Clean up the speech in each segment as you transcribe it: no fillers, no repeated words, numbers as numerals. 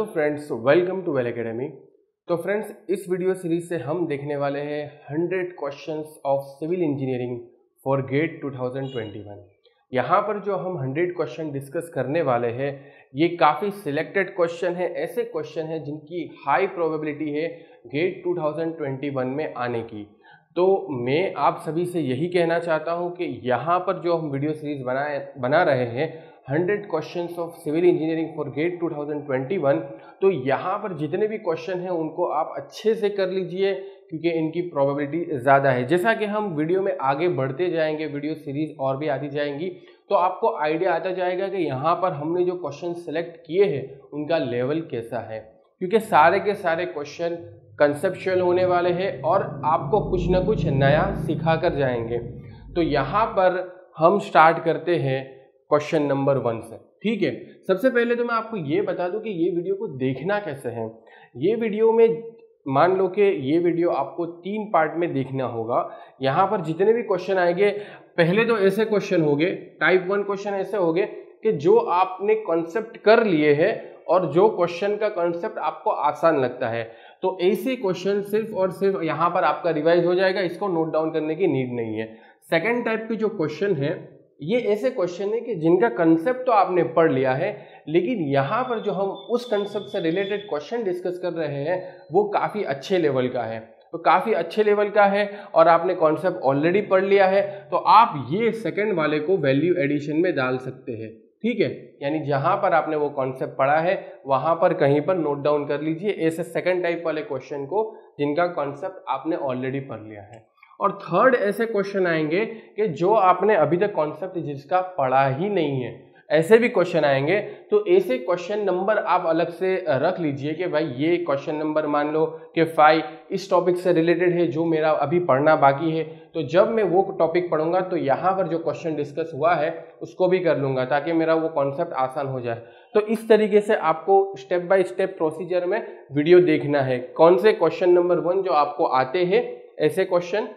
Friends, welcome to Well Academy. तो friends, इस video series से हम देखने वाले हैं 100 questions of civil engineering for GATE 2021। यहाँ पर जो हम 100 क्वेश्चन डिस्कस करने वाले हैं ये काफ़ी सिलेक्टेड क्वेश्चन है, ऐसे क्वेश्चन हैं जिनकी हाई प्रोबेबिलिटी है गेट 2021 में आने की। तो मैं आप सभी से यही कहना चाहता हूँ कि यहाँ पर जो हम वीडियो सीरीज बना रहे हैं 100 questions of civil engineering for GATE 2021, तो यहाँ पर जितने भी क्वेश्चन हैं उनको आप अच्छे से कर लीजिए क्योंकि इनकी प्रोबेबिलिटी ज़्यादा है। जैसा कि हम वीडियो में आगे बढ़ते जाएंगे, वीडियो सीरीज और भी आती जाएंगी, तो आपको आइडिया आता जाएगा कि यहाँ पर हमने जो क्वेश्चन सेलेक्ट किए हैं उनका लेवल कैसा है, क्योंकि सारे के सारे क्वेश्चन कंसेप्चुअल होने वाले हैं और आपको कुछ ना कुछ नया सिखा कर जाएंगे। तो यहाँ पर हम स्टार्ट करते हैं क्वेश्चन नंबर 1 से। ठीक है, सबसे पहले तो मैं आपको ये बता दूं कि ये वीडियो को देखना कैसे है। ये वीडियो में मान लो कि ये वीडियो आपको 3 पार्ट में देखना होगा। यहाँ पर जितने भी क्वेश्चन आएंगे, पहले तो ऐसे क्वेश्चन होंगे, टाइप 1 क्वेश्चन ऐसे होंगे कि जो आपने कॉन्सेप्ट कर लिए हैं और जो क्वेश्चन का कॉन्सेप्ट आपको आसान लगता है, तो ऐसे क्वेश्चन सिर्फ और सिर्फ यहाँ पर आपका रिवाइज हो जाएगा, इसको नोट डाउन करने की नीड नहीं है। सेकेंड टाइप के जो क्वेश्चन है ये ऐसे क्वेश्चन है कि जिनका कंसेप्ट तो आपने पढ़ लिया है, लेकिन यहाँ पर जो हम उस कंसेप्ट से रिलेटेड क्वेश्चन डिस्कस कर रहे हैं वो काफ़ी अच्छे लेवल का है। तो काफ़ी अच्छे लेवल का है और आपने कॉन्सेप्ट ऑलरेडी पढ़ लिया है, तो आप ये सेकंड वाले को वैल्यू एडिशन में डाल सकते हैं। ठीक है, यानी जहाँ पर आपने वो कॉन्सेप्ट पढ़ा है वहाँ पर कहीं पर नोट डाउन कर लीजिए ऐसे सेकंड टाइप वाले क्वेश्चन को जिनका कॉन्सेप्ट आपने ऑलरेडी पढ़ लिया है। और थर्ड ऐसे क्वेश्चन आएंगे कि जो आपने अभी तक कॉन्सेप्ट जिसका पढ़ा ही नहीं है, ऐसे भी क्वेश्चन आएंगे। तो ऐसे क्वेश्चन नंबर आप अलग से रख लीजिए कि भाई ये क्वेश्चन नंबर मान लो कि 5 इस टॉपिक से रिलेटेड है जो मेरा अभी पढ़ना बाकी है, तो जब मैं वो टॉपिक पढ़ूंगा तो यहाँ पर जो क्वेश्चन डिस्कस हुआ है उसको भी कर लूँगा ताकि मेरा वो कॉन्सेप्ट आसान हो जाए। तो इस तरीके से आपको स्टेप बाय स्टेप प्रोसीजर में वीडियो देखना है। कौन से क्वेश्चन नंबर 1 जो आपको आते हैं ऐसे क्वेश्चन,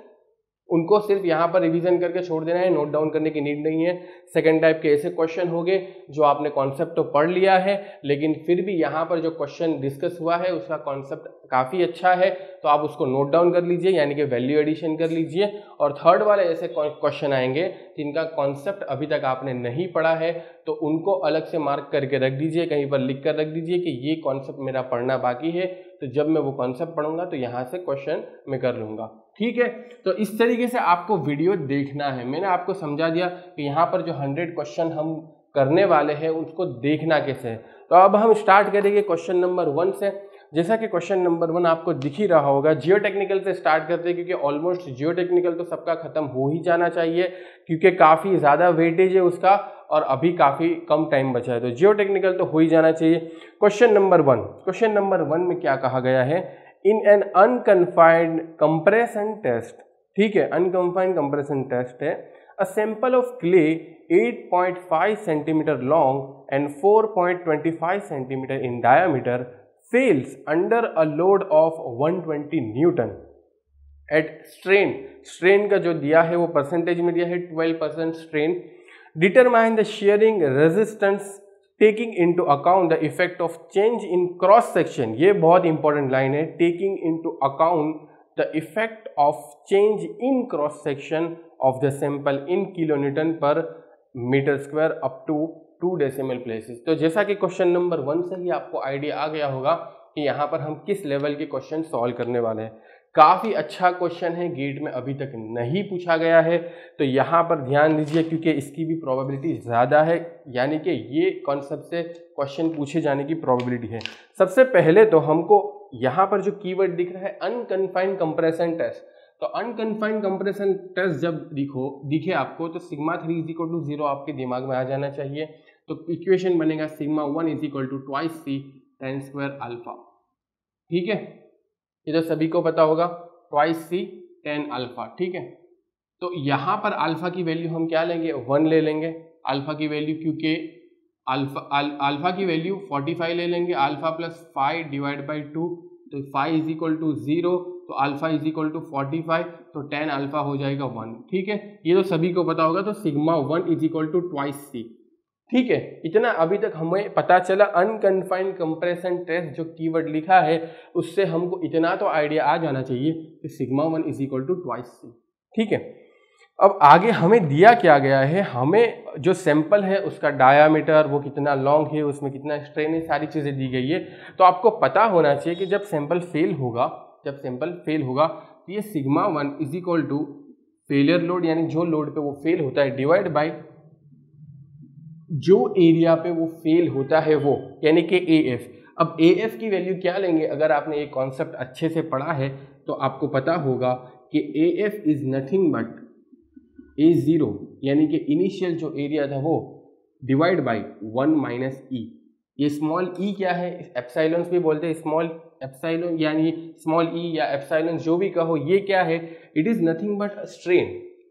उनको सिर्फ यहाँ पर रिवीजन करके छोड़ देना है, नोट डाउन करने की नीड नहीं है। सेकंड टाइप के ऐसे क्वेश्चन हो गए जो आपने कॉन्सेप्ट तो पढ़ लिया है लेकिन फिर भी यहाँ पर जो क्वेश्चन डिस्कस हुआ है उसका कॉन्सेप्ट काफ़ी अच्छा है, तो आप उसको नोट डाउन कर लीजिए, यानी कि वैल्यू एडिशन कर लीजिए। और थर्ड वाले ऐसे क्वेश्चन आएंगे जिनका कॉन्सेप्ट अभी तक आपने नहीं पढ़ा है, तो उनको अलग से मार्क करके रख दीजिए, कहीं पर लिख कर रख दीजिए कि ये कॉन्सेप्ट मेरा पढ़ना बाकी है, तो जब मैं वो कॉन्सेप्ट पढ़ूंगा तो यहाँ से क्वेश्चन मैं कर लूँगा। ठीक है, तो इस तरीके से आपको वीडियो देखना है। मैंने आपको समझा दिया कि यहाँ पर जो 100 क्वेश्चन हम करने वाले हैं उसको देखना कैसे है। तो अब हम स्टार्ट करेंगे क्वेश्चन नंबर 1 से। जैसा कि क्वेश्चन नंबर 1 आपको दिख ही रहा होगा, जियो टेक्निकल से स्टार्ट करते हैं क्योंकि ऑलमोस्ट जियो टेक्निकल तो सबका खत्म हो ही जाना चाहिए क्योंकि काफ़ी ज़्यादा वेटेज है उसका और अभी काफ़ी कम टाइम बचा है, तो जियो टेक्निकल तो हो ही जाना चाहिए। क्वेश्चन नंबर 1 में क्या कहा गया है, in an unconfined compression test. ठीक है, अनकन्फाइंड कंप्रेशन टेस्ट है। A sample of clay 8.5 centimetre long and 4.25 centimetre in diameter fails under a load of 120 newton at strain का जो दिया है वो परसेंटेज में दिया है 12% strain. Determine the shearing resistance taking into account the effect of change in cross section. ये बहुत इंपॉर्टेंट लाइन है, taking into account the effect of change in cross section of the sample in kilonewton per metre square up to 2 decimal places. तो जैसा कि question number 1 से ही आपको idea आ गया होगा कि यहाँ पर हम किस लेवल के क्वेश्चन सॉल्व करने वाले हैं। काफ़ी अच्छा क्वेश्चन है, गेट में अभी तक नहीं पूछा गया है, तो यहाँ पर ध्यान दीजिए क्योंकि इसकी भी प्रोबेबिलिटी ज़्यादा है, यानी कि ये कॉन्सेप्ट से क्वेश्चन पूछे जाने की प्रोबेबिलिटी है। सबसे पहले तो हमको यहाँ पर जो कीवर्ड दिख रहा है अनकन्फाइंड कंप्रेशन टेस्ट, तो अनकन्फाइंड कंप्रेशन टेस्ट जब दिखे आपको तो सिग्मा 3 = 0 आपके दिमाग में आ जाना चाहिए। तो इक्वेशन बनेगा सिग्मा 1 = 2c tan² अल्फा। ठीक है, ये तो सभी को पता होगा, 2c tan अल्फा। ठीक है, तो यहाँ पर अल्फा की वैल्यू हम क्या लेंगे, 1 ले लेंगे अल्फा की वैल्यू, क्योंकि अल्फा की वैल्यू 45 ले लेंगे। अल्फा प्लस 5 डिवाइड बाई 2, तो 5 = 0, तो अल्फा = 45, तो tan अल्फा हो जाएगा 1। ठीक है, ये तो सभी को पता होगा। तो सिग्मा 1 = 2c ठीक है, इतना अभी तक हमें पता चला। अनकन्फाइंड कंप्रेशन टेस्ट जो कीवर्ड लिखा है उससे हमको इतना तो आइडिया आ जाना चाहिए कि sigma 1 is equal to twice C. ठीक है, अब आगे हमें दिया क्या गया है, हमें जो सैंपल है उसका डायामीटर, वो कितना लॉन्ग है, उसमें कितना स्ट्रेन है, सारी चीज़ें दी गई है। तो आपको पता होना चाहिए कि जब सैंपल फेल होगा तो ये sigma 1 is equal to failure load, यानी जो लोड पे वो फेल होता है, डिवाइड बाय जो एरिया पे वो फेल होता है वो, यानी कि AF। अब AF की वैल्यू क्या लेंगे, अगर आपने ये कॉन्सेप्ट अच्छे से पढ़ा है तो आपको पता होगा कि AF is nothing but A0, यानी कि इनिशियल जो एरिया था वो, डिवाइड बाय 1 माइनस ई। ये स्मॉल ई क्या है, एप्सिलॉन भी बोलते हैं, स्मॉल एप्सिलॉन यानी स्मॉल ई या एप्सिलॉन जो भी कहो, ये क्या है, it is nothing but strain.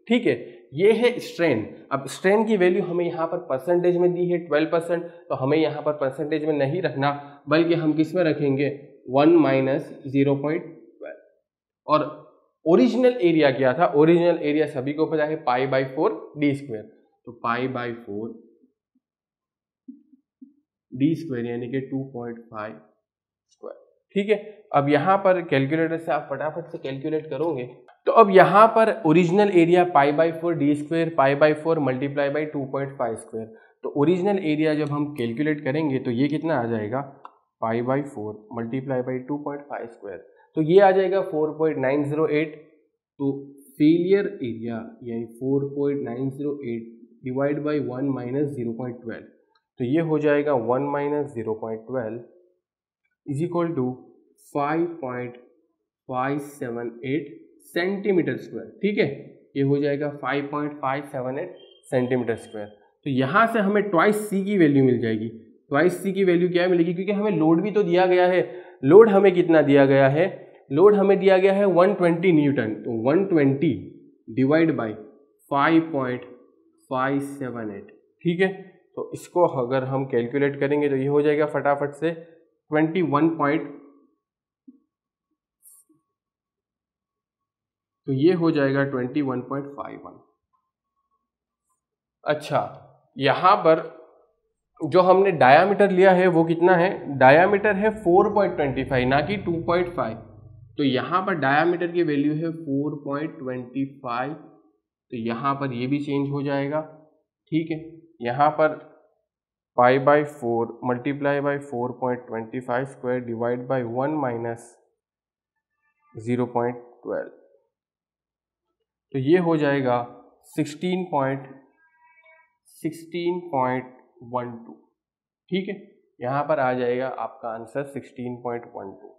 ठीक है, ये है स्ट्रेन। अब स्ट्रेन की वैल्यू हमें यहाँ पर परसेंटेज में दी है 12%, तो हमें यहाँ पर परसेंटेज में नहीं रखना, बल्कि हम किस में रखेंगे, 1 माइनस 0.12। और ओरिजिनल एरिया क्या था, ओरिजिनल एरिया सभी को पता है π/4 d स्क्वायर, तो π/4 d स्क्वायर यानी कि 2.5 स्क्वायर। ठीक है, अब यहाँ पर कैलकुलेटर से आप फटाफट से कैलकुलेट करोगे तो अब यहाँ पर original area π/4 d square, π/4 multiply by 2.5 square. तो ओरिजिनल एरिया जब हम कैलकुलेट करेंगे तो ये कितना आ जाएगा, π/4 मल्टीप्लाई बाई 2.5 स्क्वायर, तो ये आ जाएगा 4.908। तो फेलियर एरिया यानी 4.908 डिवाइड बाई 1 माइनस 0.12, तो ये हो जाएगा 1 minus 0.12 is equal to 5.578 centimetre square. ठीक है, ये हो जाएगा 5.578 सेंटीमीटर स्क्वायर। तो यहाँ से हमें ट्वाइस सी की वैल्यू मिल जाएगी। ट्वाइस सी की वैल्यू क्या मिलेगी, क्योंकि हमें लोड भी तो दिया गया है। लोड हमें कितना दिया गया है, लोड हमें दिया गया है 120 न्यूटन, तो 120 डिवाइड बाई 5.578। ठीक है, तो इसको अगर हम कैलकुलेट करेंगे तो ये हो जाएगा फटाफट से 21 तो ये हो जाएगा 21.51। अच्छा, यहाँ पर जो हमने डायामीटर लिया है वो कितना है, डायामीटर है 4.25 ना कि 2.5। तो यहाँ पर डायामीटर की वैल्यू है 4.25, तो यहाँ पर ये भी चेंज हो जाएगा। ठीक है, यहाँ पर π/4 multiply by 4.25 square divide by 1 minus 0.12, तो ये हो जाएगा 16.12। ठीक है, यहाँ पर आ जाएगा आपका आंसर 16.12।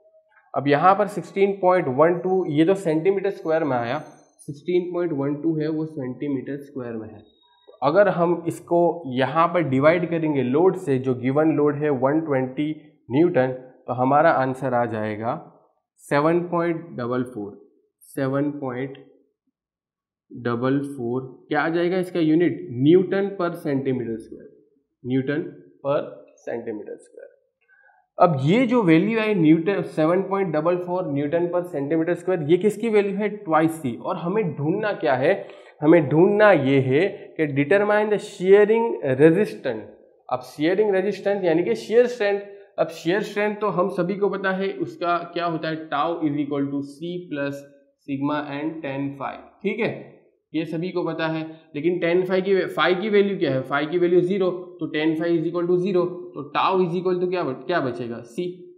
अब यहाँ पर 16.12 ये तो सेंटीमीटर स्क्वायर में आया, 16.12 है वो सेंटीमीटर स्क्वायर में है। तो अगर हम इसको यहाँ पर डिवाइड करेंगे लोड से, जो गिवन लोड है 120 न्यूटन, तो हमारा आंसर आ जाएगा 7.44 क्या आ जाएगा इसका यूनिट, न्यूटन पर सेंटीमीटर स्क्वायर, न्यूटन पर सेंटीमीटर स्क्वायर। अब ये जो वैल्यू है न्यूटन 7.44 न्यूटन पर सेंटीमीटर स्क्वायर, ये किसकी वैल्यू है, ट्वाइस सी। और हमें ढूंढना क्या है, हमें ढूंढना ये है कि डिटरमाइन द शियरिंग रेजिस्टेंस। अब शियरिंग रेजिस्टेंस यानी कि शियर स्ट्रेंथ। अब शियर स्ट्रेंथ तो हम सभी को पता है उसका क्या होता है, tau is equal to C plus sigma and tan phi. ठीक है, ये सभी को पता है। लेकिन टेन फाई की वैल्यू क्या है, फाई की वैल्यू 0, तो tan phi is equal to 0, तो टाउ इज इक्वल टू क्या बचेगा, सी।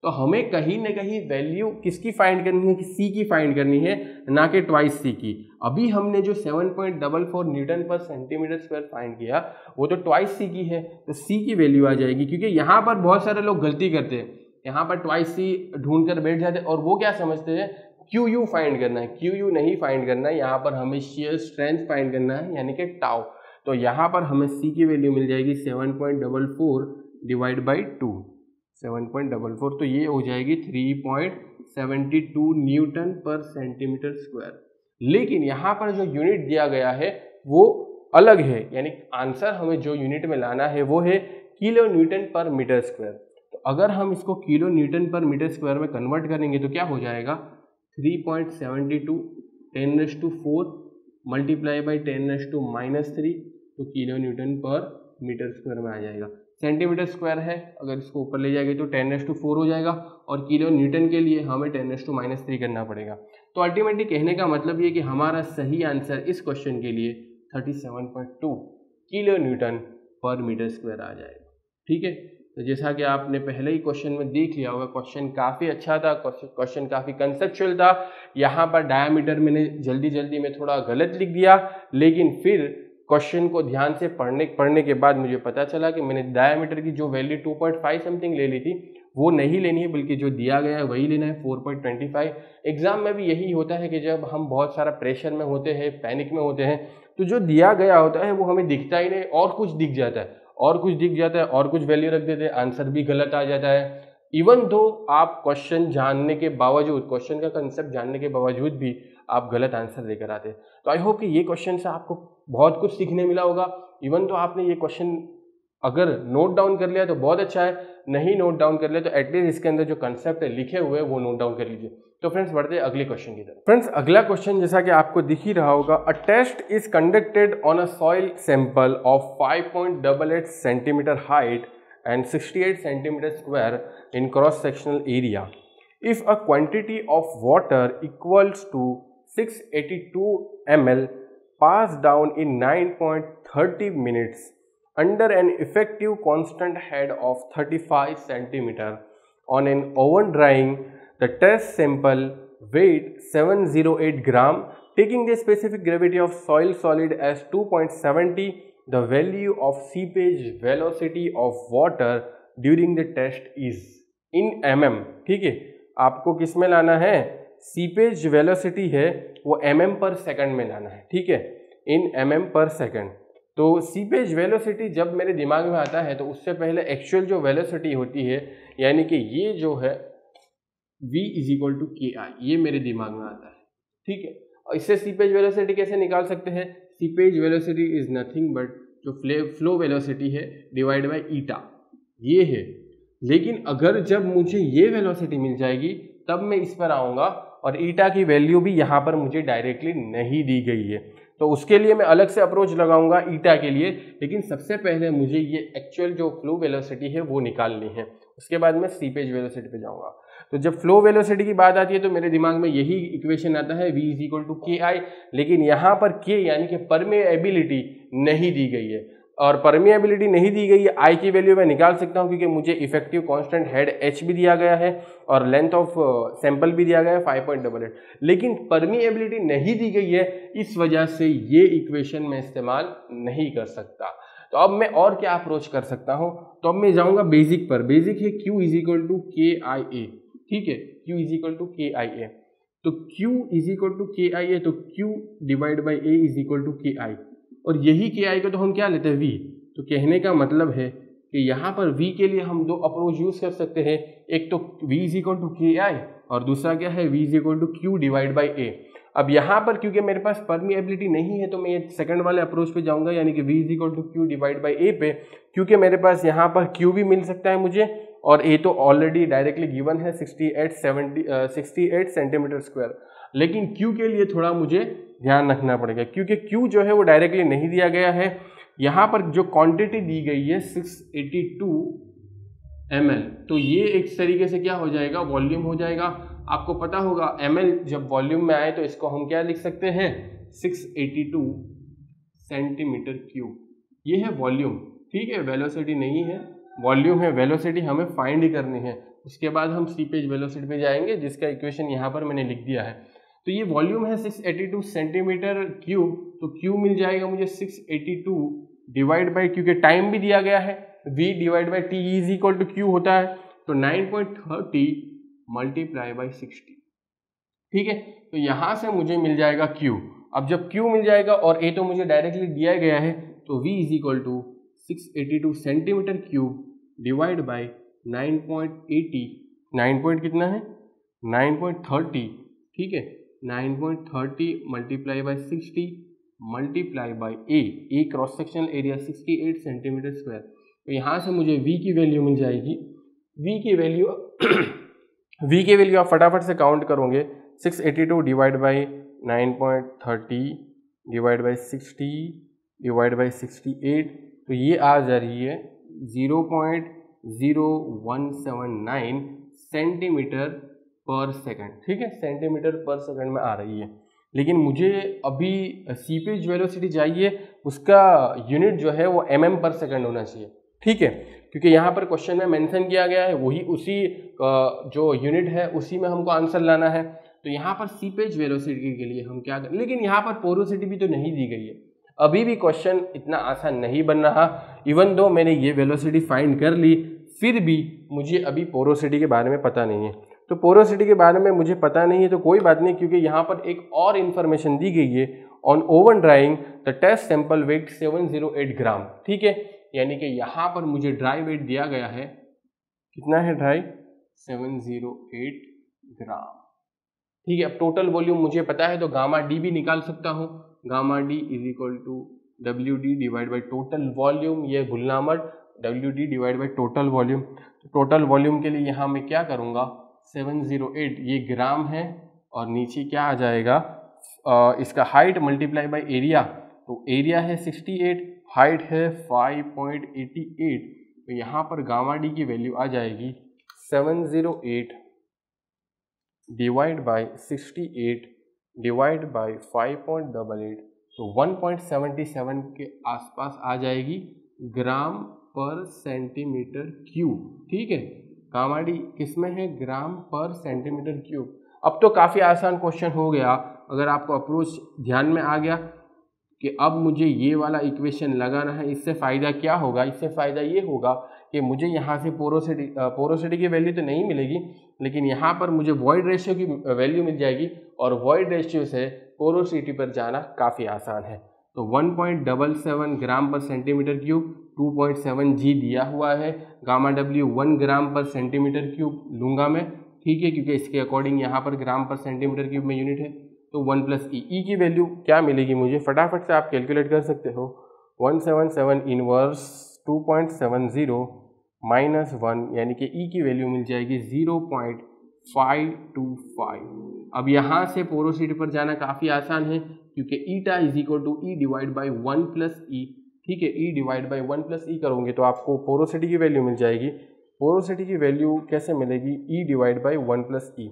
तो हमें कहीं ना कहीं वैल्यू किसकी फाइंड करनी है, कि सी की फाइंड करनी है, ना कि ट्वाइस सी की। अभी हमने जो 7.44 न्यूटन पर सेंटीमीटर स्क्वायर फाइंड किया वो तो ट्वाइस सी की है, तो सी की वैल्यू आ जाएगी। क्योंकि यहाँ पर बहुत सारे लोग गलती करते हैं, यहाँ पर ट्वाइस सी ढूंढ कर बैठ जाते हैं और वो क्या समझते हैं, क्यू यू फाइंड करना है। क्यू यू नहीं फाइंड करना है, यहाँ पर हमें शियर स्ट्रेंथ फाइंड करना है, यानी कि टाउ। तो यहाँ पर हमें सी की वैल्यू मिल जाएगी 7.44 डिवाइड बाई 2, 7.44, तो ये हो जाएगी 3.72 न्यूटन पर सेंटीमीटर स्क्वायर। लेकिन यहाँ पर जो यूनिट दिया गया है वो अलग है, यानी आंसर हमें जो यूनिट में लाना है वो है kilo newton per metre square. तो अगर हम इसको kilo newton per metre square में कन्वर्ट करेंगे तो क्या हो जाएगा, 3.72 10⁻⁴ मल्टीप्लाई बाई 10⁻⁻3, तो kilo newton per metre square में आ जाएगा। सेंटीमीटर स्क्वायर है, अगर इसको ऊपर ले जाएंगे तो 10⁴ हो जाएगा, और किलो न्यूटन के लिए हमें 10⁻³ करना पड़ेगा। तो अल्टीमेटली कहने का मतलब ये कि हमारा सही आंसर इस क्वेश्चन के लिए 37.2 kilo newton per metre square आ जाएगा। ठीक है, तो जैसा कि आपने पहले ही क्वेश्चन में देख लिया होगा, क्वेश्चन काफ़ी अच्छा था, क्वेश्चन काफ़ी कंसेप्चुअल था। यहाँ पर डायामीटर मैंने जल्दी में थोड़ा गलत लिख दिया, लेकिन फिर क्वेश्चन को ध्यान से पढ़ने के बाद मुझे पता चला कि मैंने डायामीटर की जो वैल्यू 2.5 समथिंग ले ली थी वो नहीं लेनी है, बल्कि जो दिया गया है वही लेना है, 4.25। एग्जाम में भी यही होता है कि जब हम बहुत सारा प्रेशर में होते हैं, पैनिक में होते हैं, तो जो दिया गया होता है वो हमें दिखता ही नहीं, और कुछ दिख जाता है, और कुछ वैल्यू रख देते हैं, आंसर भी गलत आ जाता है। इवन दो आप क्वेश्चन जानने के बावजूद, क्वेश्चन का कंसेप्ट जानने के बावजूद भी आप गलत आंसर लेकर आते हैं। तो आई होप कि ये क्वेश्चन से आपको बहुत कुछ सीखने मिला होगा। इवन तो आपने ये क्वेश्चन अगर नोट डाउन कर लिया तो बहुत अच्छा है, नहीं नोट डाउन कर लिया तो एटलीस्ट इसके अंदर जो कंसेप्ट है लिखे हुए हैं वो नोट डाउन कर लीजिए। तो फ्रेंड्स बढ़ते हैं अगले क्वेश्चन की तरफ। फ्रेंड्स अगला क्वेश्चन जैसा कि आपको दिख ही रहा होगा, a test is conducted on a soil sample of 5.88 centimetre height and 68 centimeter square in cross sectional area. If a quantity of water equals to 682 ml passed down in 9.30 minutes under an effective constant head of 35 centimeter on an oven drying, the test sample weighed 708 gram, taking the specific gravity of soil solid as 2.70, the value of seepage velocity of water during the test is in mm। ठीक है, आपको किस में लाना है, seepage velocity है वो mm पर सेकंड में लाना है। ठीक है, इन mm पर सेकंड। तो सीपेज वेलोसिटी जब मेरे दिमाग में आता है तो उससे पहले एक्चुअल जो वेलोसिटी होती है, यानी कि ये जो है v = KI, ये मेरे दिमाग में आता है। ठीक है, और इससे सीपेज वेलोसिटी कैसे निकाल सकते हैं, seepage velocity is nothing but जो फ्लो वेलोसिटी है डिवाइड बाय ईटा, ये है। लेकिन अगर जब मुझे ये वेलोसिटी मिल जाएगी तब मैं इस पर आऊँगा, और ईटा की वैल्यू भी यहाँ पर मुझे डायरेक्टली नहीं दी गई है, तो उसके लिए मैं अलग से अप्रोच लगाऊंगा ईटा के लिए। लेकिन सबसे पहले मुझे ये एक्चुअल जो फ्लो वेलोसिटी है वो निकालनी है, उसके बाद मैं सीपेज वेलोसिटी पे जाऊँगा। तो जब फ्लो वेलोसिटी की बात आती है तो मेरे दिमाग में यही इक्वेशन आता है, v = KI। लेकिन यहाँ पर k यानी कि परमेएबिलिटी नहीं दी गई है, और परमेएबिलिटी नहीं दी गई है, I की वैल्यू मैं निकाल सकता हूँ क्योंकि मुझे इफेक्टिव कांस्टेंट हेड h भी दिया गया है और लेंथ ऑफ सैंपल भी दिया गया है 5.88। लेकिन परमेएबिलिटी नहीं दी गई है, इस वजह से ये इक्वेशन मैं इस्तेमाल नहीं कर सकता। तो अब मैं और क्या अप्रोच कर सकता हूँ, तो अब मैं जाऊँगा बेसिक पर। बेसिक है Q = KIA। ठीक है, Q = KIA। तो Q = KIA, तो Q / A = KI, और यही KI को तो हम क्या लेते हैं, V। तो कहने का मतलब है कि यहाँ पर V के लिए हम दो अप्रोच यूज कर सकते हैं, एक तो V = KI और दूसरा क्या है, V = Q / A। अब यहाँ पर क्योंकि मेरे पास परमेएबिलिटी नहीं है तो मैं ये सेकंड वाले अप्रोच पे जाऊँगा, यानी कि V = Q / A पे, क्योंकि मेरे पास यहाँ पर Q भी मिल सकता है मुझे, और A तो ऑलरेडी डायरेक्टली गिवन है 68 सेंटीमीटर स्क्वायर। लेकिन Q के लिए थोड़ा मुझे ध्यान रखना पड़ेगा, क्योंकि Q जो है वो डायरेक्टली नहीं दिया गया है। यहाँ पर जो क्वांटिटी दी गई है 682 ml, तो ये एक तरीके से क्या हो जाएगा, वॉल्यूम हो जाएगा। आपको पता होगा ml जब वॉल्यूम में आए तो इसको हम क्या लिख सकते हैं, 682 सेंटीमीटर क्यूब, ये है वॉल्यूम। ठीक है, वेलोसिटी नहीं है, वॉल्यूम है। वेलोसिटी हमें फाइंड ही करनी है, उसके बाद हम सीपेज वेलोसिटी पे जाएंगे, जिसका इक्वेशन यहाँ पर मैंने लिख दिया है। तो ये वॉल्यूम है 682 सेंटीमीटर क्यूब, तो क्यूब मिल जाएगा मुझे 682 डिवाइड बाई, क्योंकि टाइम भी दिया गया है, v / T = Q होता है, तो 9.30 × 60। ठीक है, तो यहाँ से मुझे मिल जाएगा Q। अब जब Q मिल जाएगा और A तो मुझे डायरेक्टली दिया गया है, तो v = 682 centimetre cube divide by 9.80, 9 कितना है, 9.30। ठीक है, 9.30 × 60 multiply by A cross sectional area 68 centimetre square. तो यहाँ से मुझे V की वैल्यू मिल जाएगी। V की वैल्यू आप फटाफट से काउंट करोगे, 682 divide by 9.30 divide by 60 divide by 68 तो ये आ जा रही है 0.0179 सेंटीमीटर पर सेकंड। ठीक है, सेंटीमीटर पर सेकंड में आ रही है। लेकिन मुझे अभी सीपेज वेलोसिटी चाहिए, उसका यूनिट जो है वो mm पर सेकंड होना चाहिए। ठीक है, क्योंकि यहाँ पर क्वेश्चन में मेंशन किया गया है वही उसी जो यूनिट है उसी में हमको आंसर लाना है। तो यहाँ पर सीपेज वेलोसिटी के लिए हम क्या करें, लेकिन यहाँ पर पोरोसिटी भी तो नहीं दी गई है। अभी भी क्वेश्चन इतना आसान नहीं बन रहा। इवन दो मैंने ये वेलोसिटी फाइंड कर ली, फिर भी मुझे अभी पोरोसिटी के बारे में पता नहीं है। तो पोरोसिटी के बारे में मुझे पता नहीं है तो कोई बात नहीं, क्योंकि यहाँ पर एक और इन्फॉर्मेशन दी गई है। On oven drying the test sample weight 708 gram. ठीक है, यानी कि यहाँ पर मुझे ड्राई वेट दिया गया है, कितना है ड्राई, 708 ग्राम। ठीक है, अब टोटल वॉल्यूम मुझे पता है तो गामा डी भी निकाल सकता हूँ। Gamma D is equal to W D divide by total volume, ये भूलना मत, W D divide by total volume. तो टोटल वॉल्यूम के लिए यहाँ मैं क्या करूँगा, 708 ये ग्राम है और नीचे क्या आ जाएगा, इसका हाइट मल्टीप्लाई बाई एरिया, तो एरिया है 68, हाइट है 5.88, तो यहाँ पर गामा डी की वैल्यू आ जाएगी 708 डिवाइड बाई 68 डिवाइड बाई 5.88, तो 1.77 के आसपास आ जाएगी ग्राम पर सेंटीमीटर क्यूब। ठीक है, गामा डी किसमें है, ग्राम पर सेंटीमीटर क्यूब। अब तो काफ़ी आसान क्वेश्चन हो गया, अगर आपको अप्रोच ध्यान में आ गया कि अब मुझे ये वाला इक्वेशन लगाना है। इससे फ़ायदा क्या होगा, इससे फ़ायदा ये होगा कि मुझे यहाँ से पोरोसिटी की वैल्यू तो नहीं मिलेगी, लेकिन यहाँ पर मुझे वॉइड रेशियो की वैल्यू मिल जाएगी और वॉइड रेशियो से पोरोसिटी पर जाना काफ़ी आसान है। तो 1.77 ग्राम पर सेंटीमीटर क्यूब, 2.7 जी दिया हुआ है, गामा डब्ल्यू 1 ग्राम पर सेंटीमीटर क्यूब लूँगा मैं। ठीक है, क्योंकि इसके अकॉर्डिंग यहाँ पर ग्राम पर सेंटीमीटर क्यूब में यूनिट है। तो 1 प्लस ई की वैल्यू क्या मिलेगी मुझे, फटाफट से आप कैलकुलेट कर सकते हो। 177 इनवर्स 2.70 माइनस 1, यानी कि ई की वैल्यू मिल जाएगी 0.525। अब यहाँ से पोरोसिटी पर जाना काफ़ी आसान है, क्योंकि eta is equal to E divide by 1 plus E. ठीक है, E divide by 1 plus E करोगे तो आपको पोरोसिटी की वैल्यू मिल जाएगी। पोरोसिटी की वैल्यू कैसे मिलेगी, ई डिवाइड बाई 1 प्लस ई,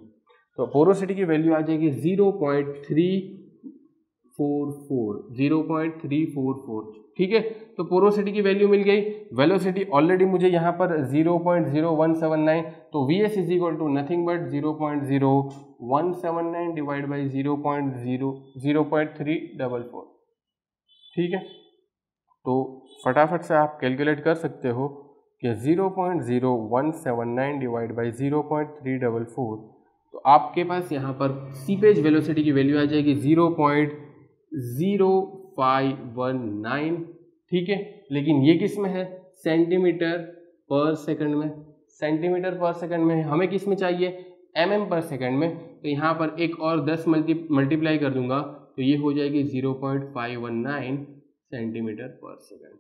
तो पोरोसिटी की वैल्यू आ जाएगी 0.344। ठीक है, तो पोरोसिटी की वैल्यू मिल गई। वेलोसिटी ऑलरेडी मुझे यहाँ पर 0.0179, तो V S is equal to nothing but 0.0179 divide by 0.344। ठीक है, तो फटाफट से आप कैलकुलेट कर सकते हो कि 0.0179 डिवाइड बाई 0.344, तो आपके पास यहाँ पर सीपेज वेलोसिटी की वैल्यू आ जाएगी 0.0519। ठीक है, लेकिन ये किस में है, सेंटीमीटर पर सेकंड में। सेंटीमीटर पर सेकंड में हमें किस में चाहिए, mm पर सेकंड में। तो यहाँ पर एक और 10 मल्टीप्लाई कर दूंगा तो ये हो जाएगी 0.519 सेंटीमीटर पर सेकंड।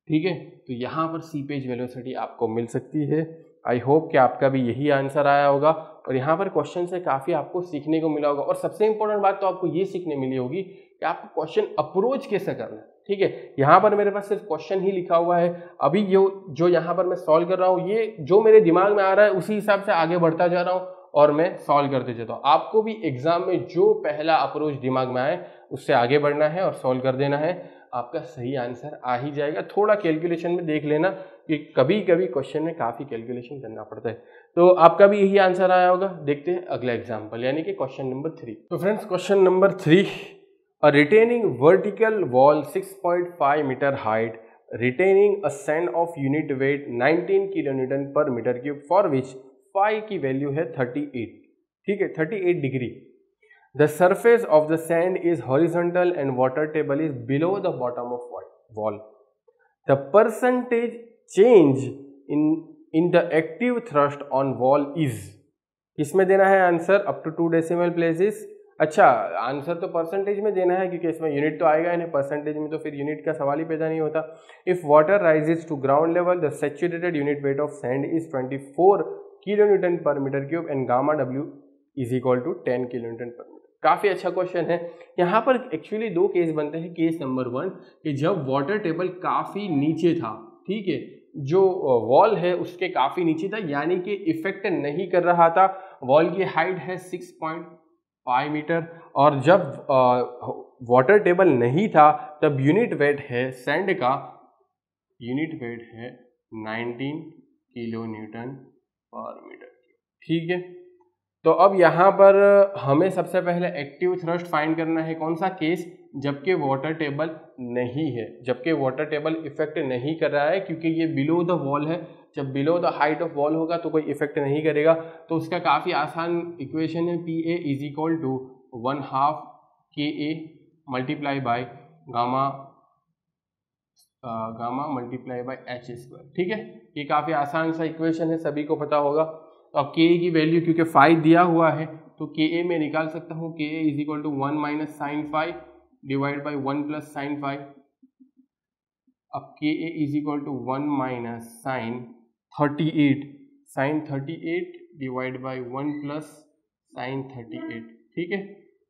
ठीक है, तो यहाँ पर सीपेज वेलोसिटी आपको मिल सकती है। आई होप कि आपका भी यही आंसर आया होगा और यहाँ पर क्वेश्चन से काफ़ी आपको सीखने को मिला होगा। और सबसे इंपॉर्टेंट बात तो आपको ये सीखने मिली होगी कि आपको क्वेश्चन अप्रोच कैसे करना है। ठीक है, यहाँ पर मेरे पास सिर्फ क्वेश्चन ही लिखा हुआ है। अभी जो यहाँ पर मैं सॉल्व कर रहा हूँ, ये जो मेरे दिमाग में आ रहा है उसी हिसाब से आगे बढ़ता जा रहा हूँ और मैं सॉल्व करते जाता हूँ। आपको भी एग्जाम में जो पहला अप्रोच दिमाग में आए उससे आगे बढ़ना है और सॉल्व कर देना है, आपका सही आंसर आ ही जाएगा। थोड़ा कैलकुलेशन में देख लेना कि कभी कभी क्वेश्चन में काफ़ी कैलकुलेशन करना पड़ता है। तो आपका भी यही आंसर आया होगा। देखते हैं अगला एग्जाम्पल, यानी कि क्वेश्चन नंबर 3। तो friends, question number 3, a retaining vertical wall 6.5 metre height retaining a sand of unit weight 19 kilonewton per metre cube for which phi की वैल्यू है 38। ठीक है, 38 degree. The surface of the sand is horizontal and water table is below the bottom of wall. The percentage change in the active thrust on wall is, किसमें देना है answer, up to 2 decimal places. अच्छा, answer तो percentage में देना है क्योंकि इसमें यूनिट तो आएगा ही नहीं, परसेंटेज में तो फिर यूनिट का सवाल ही पैदा नहीं होता। If water rises to ground level the saturated unit weight of sand is 24 kilonewton per metre cube and gamma W is equal to 10 kilonewton per metre. काफ़ी अच्छा क्वेश्चन है। यहाँ पर एक्चुअली दो केस बनते हैं। केस नंबर 1 कि जब वाटर टेबल काफ़ी नीचे था, ठीक है, जो वॉल है उसके काफ़ी नीचे था, यानी कि इफेक्ट नहीं कर रहा था। वॉल की हाइट है 6.5 मीटर और जब वाटर टेबल नहीं था तब यूनिट वेट है सैंड का, यूनिट वेट है 19 किलो न्यूटन पर मीटर, ठीक है। तो अब यहाँ पर हमें सबसे पहले एक्टिव थ्रस्ट फाइंड करना है। कौन सा केस? जबकि वाटर टेबल नहीं है, जबकि वाटर टेबल इफेक्ट नहीं कर रहा है, क्योंकि ये बिलो द वॉल है। जब below the height of wall होगा तो कोई इफेक्ट नहीं करेगा। तो उसका काफ़ी आसान इक्वेशन है, P A is equal to 1/2 KA multiply by gamma multiply by h square, ठीक है। ये काफ़ी आसान सा इक्वेशन है, सभी को पता होगा। तो अब के की वैल्यू क्योंकि फाई दिया हुआ है तो के ए में निकाल सकता हूँ। K A is equal to 1 minus sine phi divide by 1 plus sine phi. अब K A is equal to 1 minus sine 38 divide by 1 plus sine 38, ठीक है।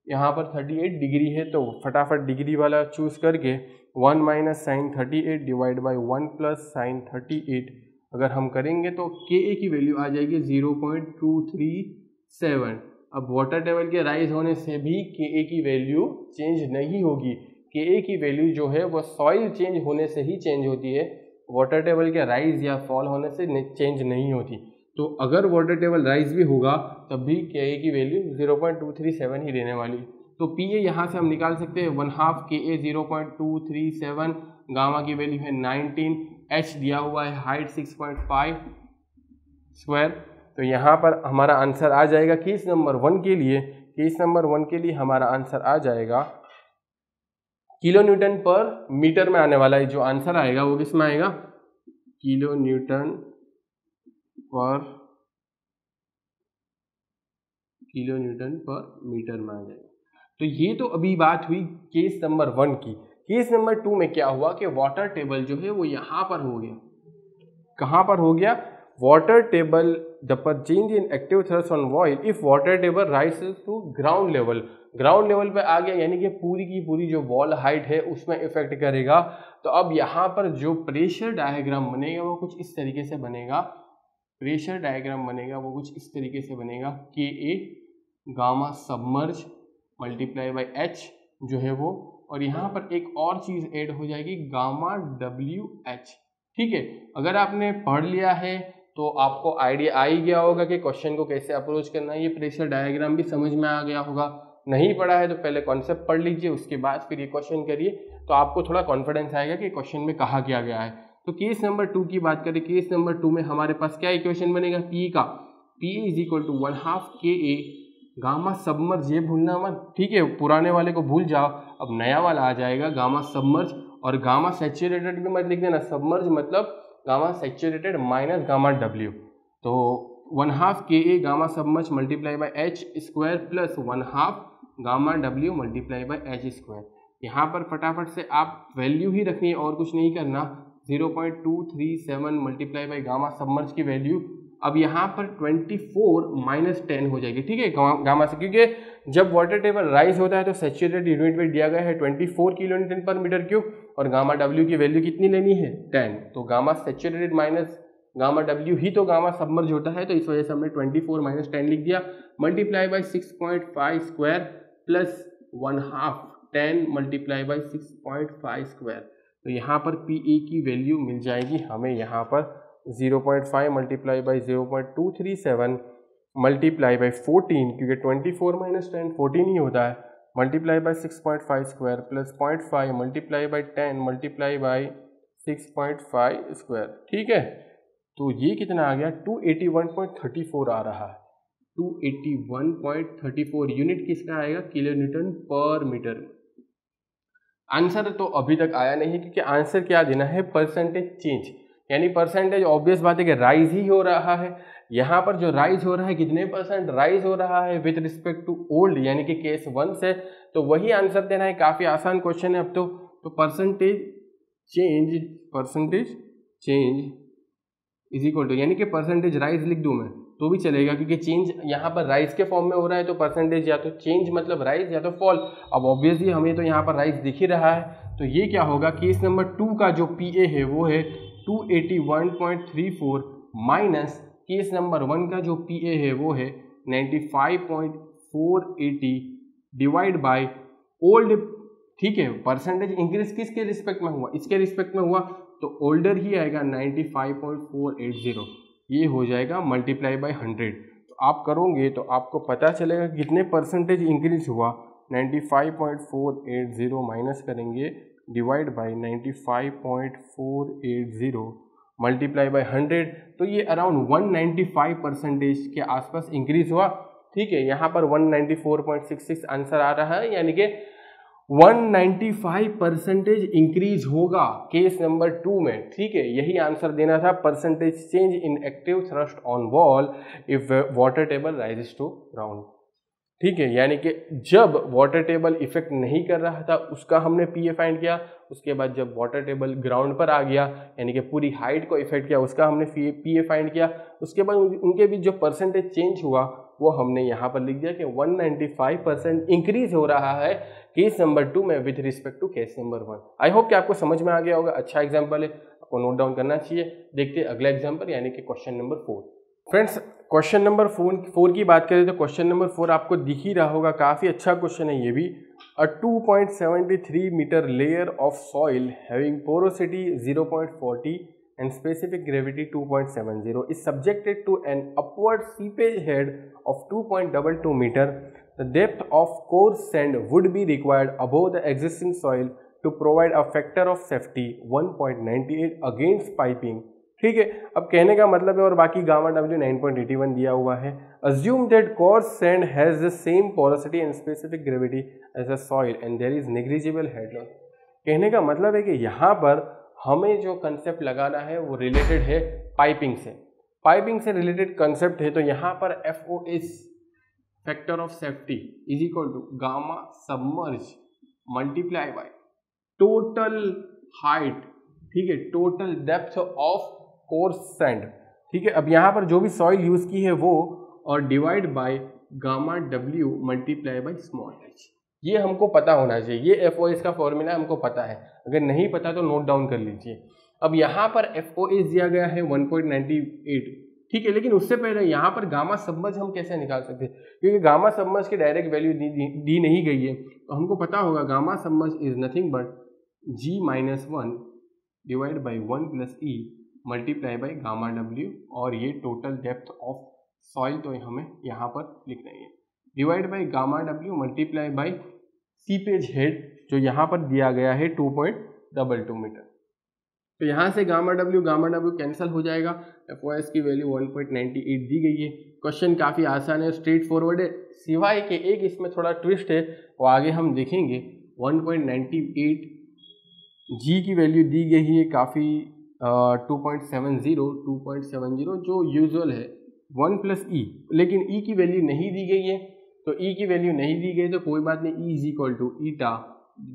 यहाँ पर 38 डिग्री है तो फटाफट डिग्री वाला चूज करके 1 minus sine 38 divide by 1 plus sine 38 अगर हम करेंगे तो के ए की वैल्यू आ जाएगी 0.237। अब वाटर टेबल के राइज होने से भी के ए की वैल्यू चेंज नहीं होगी। के ए की वैल्यू जो है वो सॉइल चेंज होने से ही चेंज होती है, वाटर टेबल के राइज या फॉल होने से चेंज नहीं होती। तो अगर वाटर टेबल राइज भी होगा तब भी के ए की वैल्यू 0.237 ही रहने वाली। तो पी ए यहाँ से हम निकाल सकते हैं 1/2 के ए 0.237, गामा की वैल्यू है 19, एच दिया हुआ है हाइट 6.5 स्क्वायर। तो यहाँ पर हमारा आंसर आ जाएगा केस नंबर 1 के लिए। केस नंबर 1 के लिए हमारा आंसर आ जाएगा किलो न्यूटन पर मीटर में आने वाला है। जो आंसर आएगा वो किस में आएगा? किलो न्यूटन पर मीटर में आ जाएगा। तो ये तो अभी बात हुई केस नंबर 1 की। केस नंबर 2 में क्या हुआ कि वाटर टेबल जो है वो यहाँ पर हो गया। कहाँ पर हो गया? Water table the change in active thrust on wall if water table rises to ground level. Ground level पे आ गया, यानी कि पूरी की पूरी जो वॉल हाइट है उसमें इफेक्ट करेगा। तो अब यहाँ पर जो प्रेशर डायग्राम बनेगा वो कुछ इस तरीके से बनेगा। प्रेशर डायग्राम बनेगा वो कुछ इस तरीके से बनेगा। K A gamma submerge multiply by H जो है वो, और यहाँ पर एक और चीज़ ऐड हो जाएगी गामा डब्ल्यू एच, ठीक है। अगर आपने पढ़ लिया है तो आपको आइडिया आ ही गया होगा कि क्वेश्चन को कैसे अप्रोच करना है। ये प्रेशर डायग्राम भी समझ में आ गया होगा। नहीं पढ़ा है तो पहले कॉन्सेप्ट पढ़ लीजिए, उसके बाद फिर ये क्वेश्चन करिए, तो आपको थोड़ा कॉन्फिडेंस आएगा कि क्वेश्चन में कहा क्या गया है। तो केस नंबर 2 की बात करें, केस नंबर 2 में हमारे पास क्या इक्वेशन बनेगा? पी का P is equal to 1/2 K A gamma submerge, ये भूलना मत, ठीक है। पुराने वाले को भूल जाओ, अब नया वाला आ जाएगा गामा सबमर्ज। और गामा सैचुरेटेड भी मत लिख देना, सबमर्ज मतलब gamma saturated minus gamma W. तो 1/2 K A gamma submerge multiply by H square plus 1/2 gamma W multiply by H square. यहाँ पर फटाफट से आप वैल्यू ही रखनी है और कुछ नहीं करना। 0.237 मल्टीप्लाई बाई गामा सबमर्ज की वैल्यू अब यहाँ पर 24 माइनस 10 हो जाएगी, ठीक है, गामा से, क्योंकि जब वाटर टेबल राइज होता है तो सैचुरेटेड यूनिट वेट दिया गया है 24 kilo newton per metre cube, और गामा डब्ल्यू की वैल्यू कितनी लेनी है? 10। तो gamma saturated minus gamma W ही तो गामा सबमर्ज होता है, तो इस वजह से हमने 24 माइनस 10 लिख दिया। Multiply by 6.5 square plus 1/2 10 multiply by 6.5 square. तो यहाँ पर पी ए की वैल्यू मिल जाएगी हमें यहाँ पर 0.5 मल्टीप्लाई बाई 0.237 मल्टीप्लाई बाई 14, क्योंकि 24 माइनस 10 14 ही होता है, multiply by 6.5 square plus 0.5 multiply by 10 multiply by 6.5 square, ठीक है। तो ये कितना आ गया? 281.34 आ रहा है। 281.34 यूनिट किसका आएगा? Kilo newton per metre. Answer तो अभी तक आया नहीं, क्योंकि आंसर क्या देना है? परसेंटेज चेंज, यानी परसेंटेज ऑब्वियस बात है कि राइज ही हो रहा है। यहाँ पर जो राइज हो रहा है कितने परसेंट राइज हो रहा है विथ रिस्पेक्ट टू ओल्ड, यानी कि केस 1 से, तो वही आंसर देना है। काफ़ी आसान क्वेश्चन है अब तो percentage change is equal to, यानी कि परसेंटेज राइज लिख दूँ मैं, तो भी चलेगा, क्योंकि चेंज यहाँ पर राइज के फॉर्म में हो रहा है, तो परसेंटेज या तो चेंज मतलब राइज या तो फॉल। अब ऑब्वियसली हमें तो यहाँ पर राइज दिख ही रहा है, तो ये क्या होगा, केस नंबर 2 का जो PA है वो है 281.34 माइनस केस नंबर 1 का जो PA है वो है 95.480 डिवाइड बाय ओल्ड। ठीक है, परसेंटेज इंक्रीज किसके रिस्पेक्ट में हुआ, इसके रिस्पेक्ट में हुआ, तो ओल्डर ही आएगा 95.480, ये हो जाएगा मल्टीप्लाई बाय 100। तो आप करोगे तो आपको पता चलेगा कितने परसेंटेज इंक्रीज हुआ। 95.480 माइनस करेंगे डिवाइड बाय 95.480 मल्टीप्लाई बाय 100, तो ये अराउंड 195% के आसपास इंक्रीज हुआ। ठीक है, यहाँ पर 194.66 आंसर आ रहा है, यानी कि 195% इंक्रीज होगा केस नंबर 2 में। ठीक है, यही आंसर देना था, percentage change in active thrust on wall if water table rises to ground. ठीक है, यानी कि जब वाटर टेबल इफेक्ट नहीं कर रहा था उसका हमने PA फाइंड किया, उसके बाद जब वाटर टेबल ग्राउंड पर आ गया यानी कि पूरी हाइट को इफेक्ट किया उसका हमने PA फाइंड किया, उसके बाद उनके बीच जो परसेंटेज चेंज हुआ वो हमने यहाँ पर लिख दिया कि 195% इंक्रीज हो रहा है केस नंबर 2 में with respect to case number 1। I hope कि आपको समझ में आ गया होगा, अच्छा एग्जाम्पल है, आपको नोट डाउन करना चाहिए। देखते हैं अगला एग्जाम्पल यानी कि question number 4। Friends, question number 4 की बात करें तो क्वेश्चन नंबर 4 आपको दिख ही रहा होगा, काफ़ी अच्छा क्वेश्चन है ये भी। A 2.73 metre layer of soil having porosity 0.40 and specific gravity 2.70 is subjected to an upward seepage head of 2.22 meter. The depth of coarse sand would be required above the existing soil to provide a factor of safety 1.98 against piping. ठीक है, अब कहने का मतलब है, और बाकी gamma W 9.81 दिया हुआ है। Assume that coarse sand has the same porosity and specific gravity as the soil and there is negligible head loss. कहने का मतलब है कि यहाँ पर हमें जो कंसेप्ट लगाना है वो रिलेटेड है पाइपिंग से, पाइपिंग से रिलेटेड कंसेप्ट है। तो यहाँ पर FOS factor of safety is equal to gamma submerge multiply by total height, ठीक है, total depth of coarse sand. ठीक है, अब यहाँ पर जो भी सॉइल यूज की है वो, और divide by gamma W multiply by small h। ये हमको पता होना चाहिए, ये FOS का फॉर्मूला हमको पता है, अगर नहीं पता तो नोट डाउन कर लीजिए। अब यहाँ पर FOS दिया गया है 1.98, ठीक है, लेकिन उससे पहले यहाँ पर गामा सबमर्ज हम कैसे निकाल सकते हैं, क्योंकि गामा सबमर्ज की डायरेक्ट वैल्यू दी नहीं गई है, तो हमको पता होगा gamma submerge is nothing but G-1 divide by 1 plus E multiply by gamma W, और ये टोटल डेप्थ ऑफ सॉइल तो हमें यहाँ पर लिखना है, divide by gamma W multiply by seepage head जो यहाँ पर दिया गया है 2.22 मीटर। तो यहाँ से गामा W कैंसिल हो जाएगा, FOS की वैल्यू 1.98 दी गई है। क्वेश्चन काफ़ी आसान है, स्ट्रेट फॉरवर्ड है, सिवाय के एक इसमें थोड़ा ट्विस्ट है, वो आगे हम देखेंगे। 1.98 G की वैल्यू दी गई है काफ़ी 2.70 जो यूजुअल है 1 प्लस E, लेकिन E की वैल्यू नहीं दी गई है, तो E की वैल्यू नहीं दी गई तो कोई बात नहीं, E is equal to eta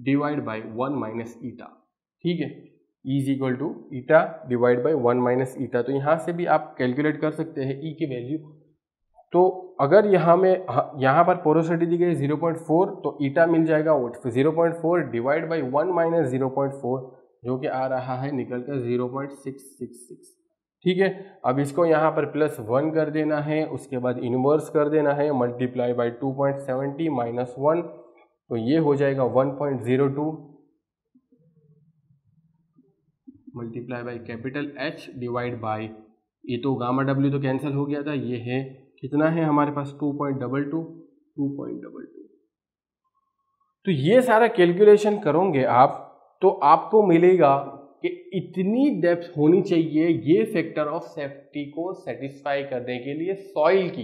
divide by 1 minus eta. ठीक है, E is equal to eta divide by 1 minus eta. तो यहाँ से भी आप कैलकुलेट कर सकते हैं E की वैल्यू। तो अगर यहाँ पर पोरोसिटी दी गई 0.4, तो ईटा मिल जाएगा 0.4 डिवाइड बाई 1 माइनस 0.4 जो कि आ रहा है निकल कर 0.666। ठीक है, अब इसको यहाँ पर +1 कर देना है, उसके बाद इन्वर्स कर देना है, मल्टीप्लाई बाई 2.70 माइनस 1, तो ये हो जाएगा 1.02 multiply by capital H divide by, ये तो गामा W तो कैंसिल हो गया था, ये है कितना है हमारे पास 2.22। तो ये सारा कैलकुलेशन करोगे आप तो आपको मिलेगा कि इतनी डेप्थ होनी चाहिए ये फैक्टर ऑफ सेफ्टी को सेटिस्फाई करने के लिए, सॉइल की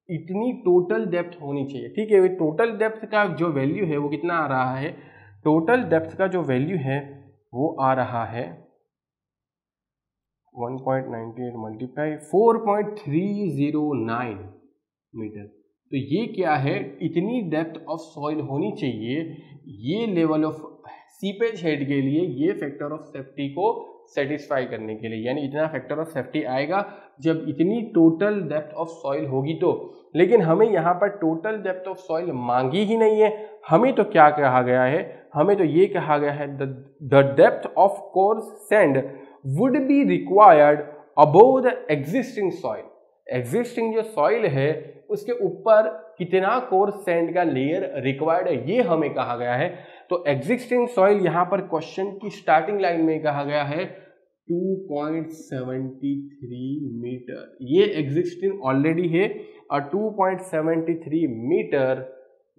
इतनी टोटल डेप्थ होनी चाहिए। ठीक है, टोटल डेप्थ का जो वैल्यू है वो कितना आ रहा है, टोटल डेप्थ का जो वैल्यू है वो आ रहा है 1.98 मल्टीप्लाई 4.309 मीटर। तो ये क्या है, इतनी डेप्थ ऑफ सॉइल होनी चाहिए ये लेवल ऑफ सीपेज हेड के लिए, ये फैक्टर ऑफ सेफ्टी को सेटिस्फाई करने के लिए, यानी इतना फैक्टर ऑफ सेफ्टी आएगा जब इतनी टोटल डेप्थ ऑफ सॉइल होगी तो। लेकिन हमें यहाँ पर टोटल डेप्थ ऑफ सॉइल मांगी ही नहीं है, हमें तो क्या कहा गया है, हमें तो ये कहा गया है the depth of coarse sand would be required above the existing soil. Existing जो सॉइल है उसके ऊपर कितना कोर्स सैंड का लेयर रिक्वायर्ड है, ये हमें कहा गया है। तो एग्जिस्टिंग सॉइल यहाँ पर क्वेश्चन की स्टार्टिंग लाइन में कहा गया है 2.73 मीटर, ये एग्जिस्टिंग ऑलरेडी है और 2.73 metre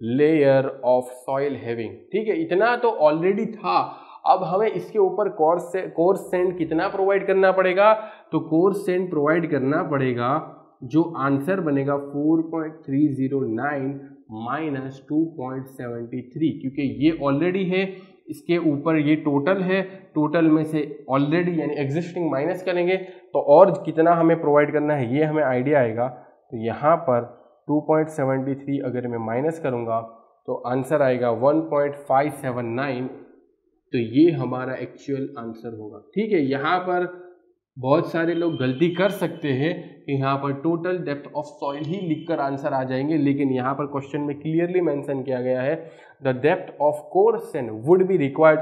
layer of soil having, ठीक है, इतना तो ऑलरेडी था। अब हमें इसके ऊपर कोर्स सैंड कितना प्रोवाइड करना पड़ेगा, तो कोर्स सैंड प्रोवाइड करना पड़ेगा, जो आंसर बनेगा 4.309 माइनस 2.73, क्योंकि ये ऑलरेडी है, इसके ऊपर ये टोटल है, टोटल में से ऑलरेडी यानी एग्जिस्टिंग माइनस करेंगे तो और कितना हमें प्रोवाइड करना है ये हमें आइडिया आएगा। तो यहाँ पर 2.73 अगर मैं माइनस करूँगा तो आंसर आएगा 1.579, तो ये हमारा एक्चुअल आंसर होगा, ठीक है। यहाँ पर बहुत सारे लोग गलती कर सकते हैं कि यहाँ पर टोटल डेप्थ ऑफ सॉइल ही लिखकर आंसर आ जाएंगे, लेकिन यहाँ पर क्वेश्चन में क्लियरली मेंशन किया गया है the depth of coarse sand would be required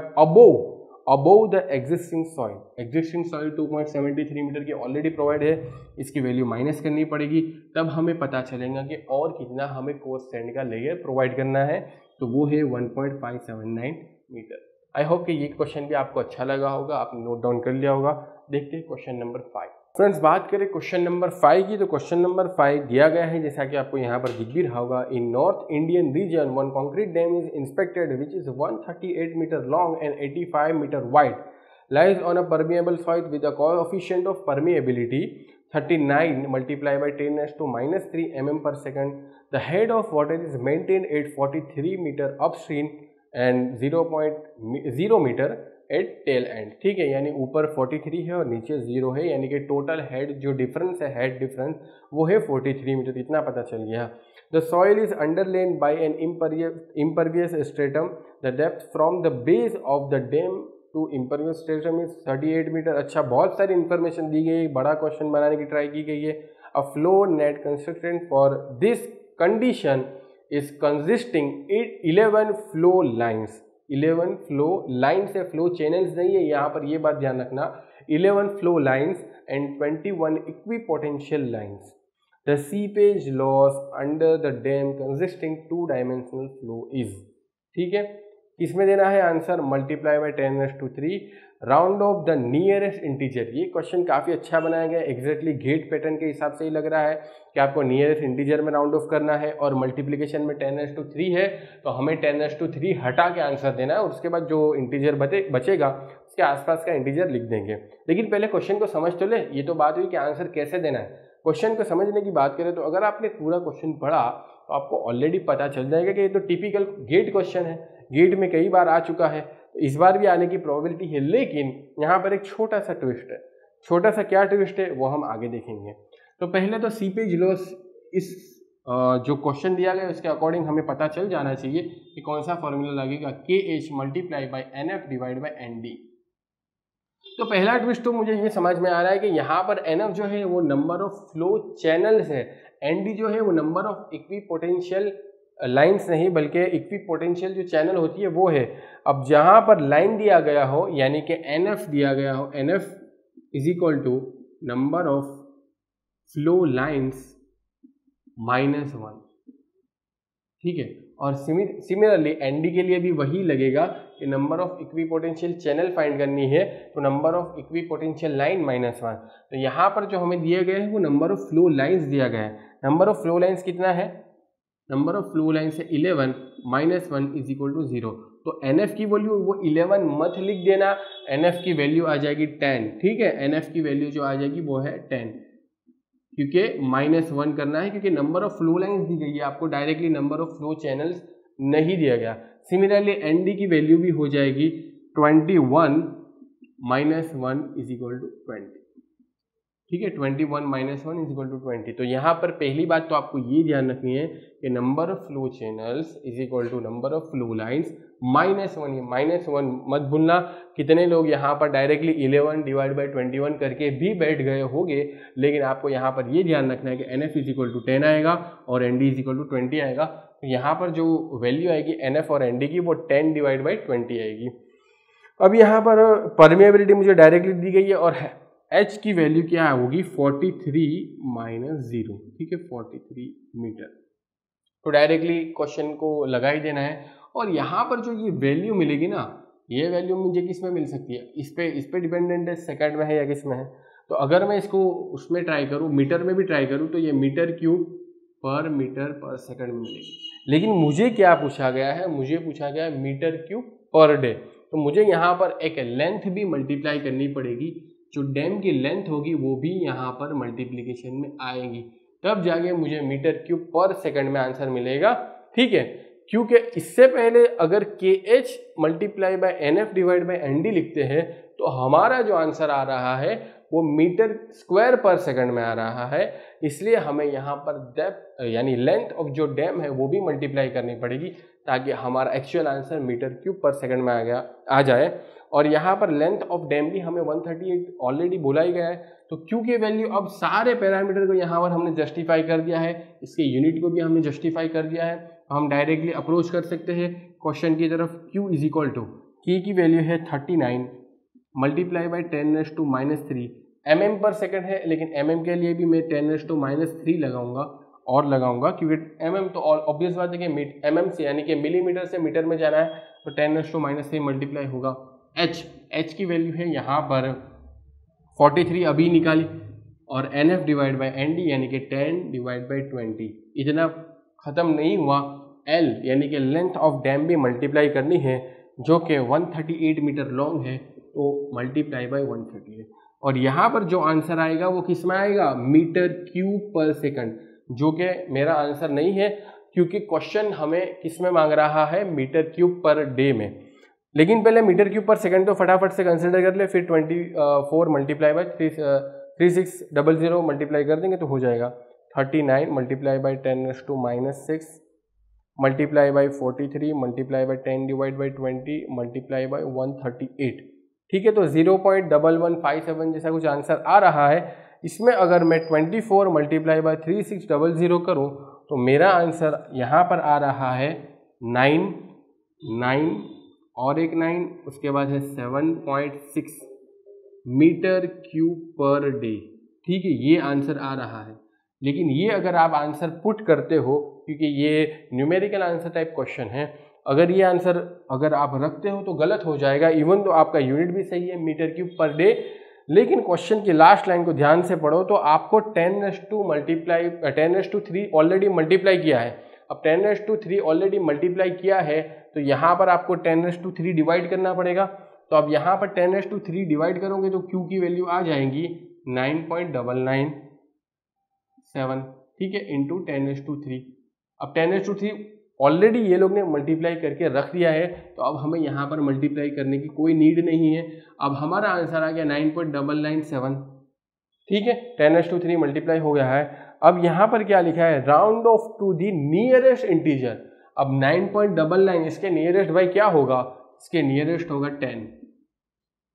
above the existing soil. Existing soil 2.73 metre की ऑलरेडी प्रोवाइड है, इसकी वैल्यू माइनस करनी पड़ेगी, तब हमें पता चलेगा कि और कितना हमें कोर्स सैंड का लेयर प्रोवाइड करना है, तो वो है 1.579 मीटर। आई होप कि ये क्वेश्चन भी आपको अच्छा लगा होगा, आपने नोट डाउन कर लिया होगा। देखते हैं क्वेश्चन नंबर 5। फ्रेंड्स, बात करें क्वेश्चन नंबर 5 की, तो क्वेश्चन नंबर 5 दिया गया है जैसा कि आपको यहाँ पर दिख भी रहा होगा। In north Indian region one concrete dam is inspected which is 138 metre long and 85 metre wide, lies on a permeable soil with a coefficient of permeability 39 multiplied by 10⁻³ mm per second. The head of water is maintained at 43 meter upstream and 0.0 metre at tail end, ठीक है, यानी ऊपर 43 है और नीचे 0 है, यानी कि टोटल हेड जो डिफरेंस है, हेड डिफरेंस वो है 43 मीटर, इतना पता चल गया। The soil is underlain by an impervious stratum. The depth from the base of the dam to impervious stratum is 38 metre. अच्छा, बहुत सारी इंफॉर्मेशन दी गई, बड़ा क्वेश्चन बनाने की ट्राई की गई है। A flow net constructed for this condition is consisting 11 flow lines। 11 flow line से फ्लो चैनल्स नहीं है, यहाँ पर ये बात ध्यान रखना, 11 flow lines and 21 equipotential lines. The seepage loss under the dam consisting 2 dimensional flow is, ठीक है, किसमें देना है answer, multiply by 10⁻³ round of the nearest integer. ये क्वेश्चन काफ़ी अच्छा बनाया गया, एग्जैक्टली गेट पैटर्न के हिसाब से ही लग रहा है कि आपको नियरेस्ट इंटीजर में राउंड ऑफ करना है और मल्टीप्लिकेशन में 10⁻³ है तो हमें 10⁻³ हटा के आंसर देना है और उसके बाद जो इंटीजर बचेगा उसके आसपास का इंटीजर लिख देंगे। लेकिन पहले क्वेश्चन को समझ तो ले, ये तो बात हुई कि आंसर कैसे देना है। क्वेश्चन को समझने की बात करें तो अगर आपने पूरा क्वेश्चन पढ़ा तो आपको ऑलरेडी पता चल जाएगा कि ये तो टिपिकल गेट क्वेश्चन है, गेट में कई बार आ चुका है, तो इस बार भी आने की प्रोबेबिलिटी है। लेकिन यहाँ पर एक छोटा सा ट्विस्ट है, छोटा सा क्या ट्विस्ट है वो हम आगे देखेंगे। तो पहले तो सीपेज लॉस, इस जो क्वेश्चन दिया गया उसके अकॉर्डिंग हमें पता चल जाना चाहिए कि कौन सा फॉर्मूला लगेगा, KH multiply by NF divide by ND। तो पहला ट्विस्ट तो मुझे ये समझ में आ रहा है कि यहाँ पर NF जो है वो नंबर ऑफ फ्लो चैनल्स है, ND जो है वो नंबर ऑफ इक्विपोटेंशियल लाइंस नहीं बल्कि इक्विपोटेंशियल जो चैनल होती है वो है। अब जहाँ पर लाइन दिया गया हो यानी कि NF दिया गया हो, NF is equal to number of flow lines -1, ठीक है, और सिमिलरली ND के लिए भी वही लगेगा कि number of equipotential channel find करनी है तो नंबर ऑफ इक्विपोटेंशियल लाइन -1। तो यहाँ पर जो हमें दिए गए हैं वो नंबर ऑफ फ्लो लाइंस दिया गया है। नंबर ऑफ फ्लो लाइंस कितना है, नंबर ऑफ फ्लो लाइंस है 11 -1 इज इक्वल टू 0। तो NF की वैल्यू वो 11 मत लिख देना, NF की वैल्यू आ जाएगी 10, ठीक है, NF की वैल्यू जो आ जाएगी वो है 10, क्योंकि -1 करना है क्योंकि नंबर ऑफ फ्लो लाइंस दी गई है, आपको directly number of flow channels नहीं दिया गया। सिमिलरली ND की वैल्यू भी हो जाएगी 21 -1 इज इक्वल टू 20। ठीक है, 21 -1 = 20। तो यहाँ पर पहली बात तो आपको ये ध्यान रखनी है कि number of flow channels = number of flow lines -1। ये -1 मत भूलना। कितने लोग यहाँ पर डायरेक्टली 11 / 21 करके भी बैठ गए होंगे, लेकिन आपको यहाँ पर ये ध्यान रखना है कि NF = 10 आएगा और ND = 20 आएगा। तो यहाँ पर जो वैल्यू आएगी NF और ND की वो 10 / 20 आएगी। अब यहाँ पर परमेबिलिटी मुझे डायरेक्टली दी गई है और H की वैल्यू क्या होगी 43 - 0, ठीक है, 43 मीटर। तो डायरेक्टली क्वेश्चन को लगा ही देना है। और यहाँ पर जो ये वैल्यू मिलेगी ना, ये वैल्यू मुझे किस में मिल सकती है, इस पे डिपेंडेंट है, सेकंड में है या किस में है। तो अगर मैं इसको उसमें ट्राई करूँ, मीटर में भी ट्राई करूँ, तो ये मीटर क्यूब पर मीटर पर सेकंड में मिलेगी। लेकिन मुझे क्या पूछा गया है, मुझे पूछा गया है मीटर क्यूब पर डे। तो मुझे यहाँ पर एक लेंथ भी मल्टीप्लाई करनी पड़ेगी, जो डैम की लेंथ होगी वो भी यहाँ पर मल्टीप्लिकेशन में आएगी, तब जाके मुझे मीटर क्यूब पर सेकंड में आंसर मिलेगा, ठीक है। क्योंकि इससे पहले अगर KH × NF / ND लिखते हैं तो हमारा जो आंसर आ रहा है वो मीटर स्क्वायर पर सेकंड में आ रहा है, इसलिए हमें यहाँ पर डेप्थ यानी लेंथ ऑफ जो डैम है वो भी मल्टीप्लाई करनी पड़ेगी, ताकि हमारा एक्चुअल आंसर मीटर क्यूब पर सेकंड में आ जाए। और यहाँ पर लेंथ ऑफ डैम भी हमें 138 ऑलरेडी बोला ही गया है। तो क्यू की वैल्यू, अब सारे पैरामीटर को यहाँ पर हमने जस्टिफाई कर दिया है, इसके यूनिट को भी हमने जस्टिफाई कर दिया है। तो हम डायरेक्टली अप्रोच कर सकते हैं क्वेश्चन की तरफ। Q = K की वैल्यू है 39 × 10⁻³ mm पर सेकंड है, लेकिन mm के लिए भी मैं 10⁻³ लगाऊंगा क्योंकि mm तो ऑब्वियस बात है कि mm से यानी कि मिलीमीटर से मीटर में जाना है, तो 10⁻³ मल्टीप्लाई होगा। H की वैल्यू है यहाँ पर 43 अभी निकाली, और NF / ND यानी कि 10 / 20। इतना ख़त्म नहीं हुआ, L यानी कि लेंथ ऑफ डैम भी मल्टीप्लाई करनी है, जो कि 138 मीटर लॉन्ग है, तो मल्टीप्लाई बाय 138। और यहाँ पर जो आंसर आएगा वो किस में आएगा, मीटर क्यूब पर सेकंड, जो कि मेरा आंसर नहीं है क्योंकि क्वेश्चन हमें किस में मांग रहा है, मीटर क्यूब पर डे में। लेकिन पहले मीटर क्यूब पर सेकंड तो फटाफट से कंसिडर कर ले, फिर 24 × 3600 मल्टीप्लाई कर देंगे तो हो जाएगा 39 × 10⁻⁻6 multiply by 43 multiply by 10 / 20 multiply by 138, ठीक है। तो 0.1157 जैसा कुछ आंसर आ रहा है। इसमें अगर मैं 24 मल्टीप्लाई बाई 3600 करूँ तो मेरा आंसर यहाँ पर आ रहा है 9 और एक 9, उसके बाद है 7.6 मीटर क्यूब पर डे, ठीक है, ये आंसर आ रहा है। लेकिन ये अगर आप आंसर पुट करते हो, क्योंकि ये न्यूमेरिकल आंसर टाइप क्वेश्चन है, अगर ये आंसर अगर आप रखते हो तो गलत हो जाएगा, इवन तो आपका यूनिट भी सही है मीटर क्यूब पर डे, लेकिन क्वेश्चन की लास्ट लाइन को ध्यान से पढ़ो तो आपको 10⁻³ ऑलरेडी मल्टीप्लाई किया है। अब 10⁻³ ऑलरेडी मल्टीप्लाई किया है तो यहाँ पर आपको 10⁻³ डिवाइड करना पड़ेगा। तो अब यहाँ पर 10⁻³ डिवाइड करोगे तो Q की वैल्यू आ जाएंगी 9.997, ठीक है, इंटू 10⁻³ अब 10⁻³ ऑलरेडी ये लोग ने मल्टीप्लाई करके रख दिया है, तो अब हमें यहाँ पर मल्टीप्लाई करने की कोई नीड नहीं है। अब हमारा आंसर आ गया 9.997, ठीक है, 10⁻³ मल्टीप्लाई हो गया है। अब यहाँ पर क्या लिखा है, round off to the nearest integer. अब 9.99 इसके नियरेस्ट भाई क्या होगा, इसके नियरेस्ट होगा 10,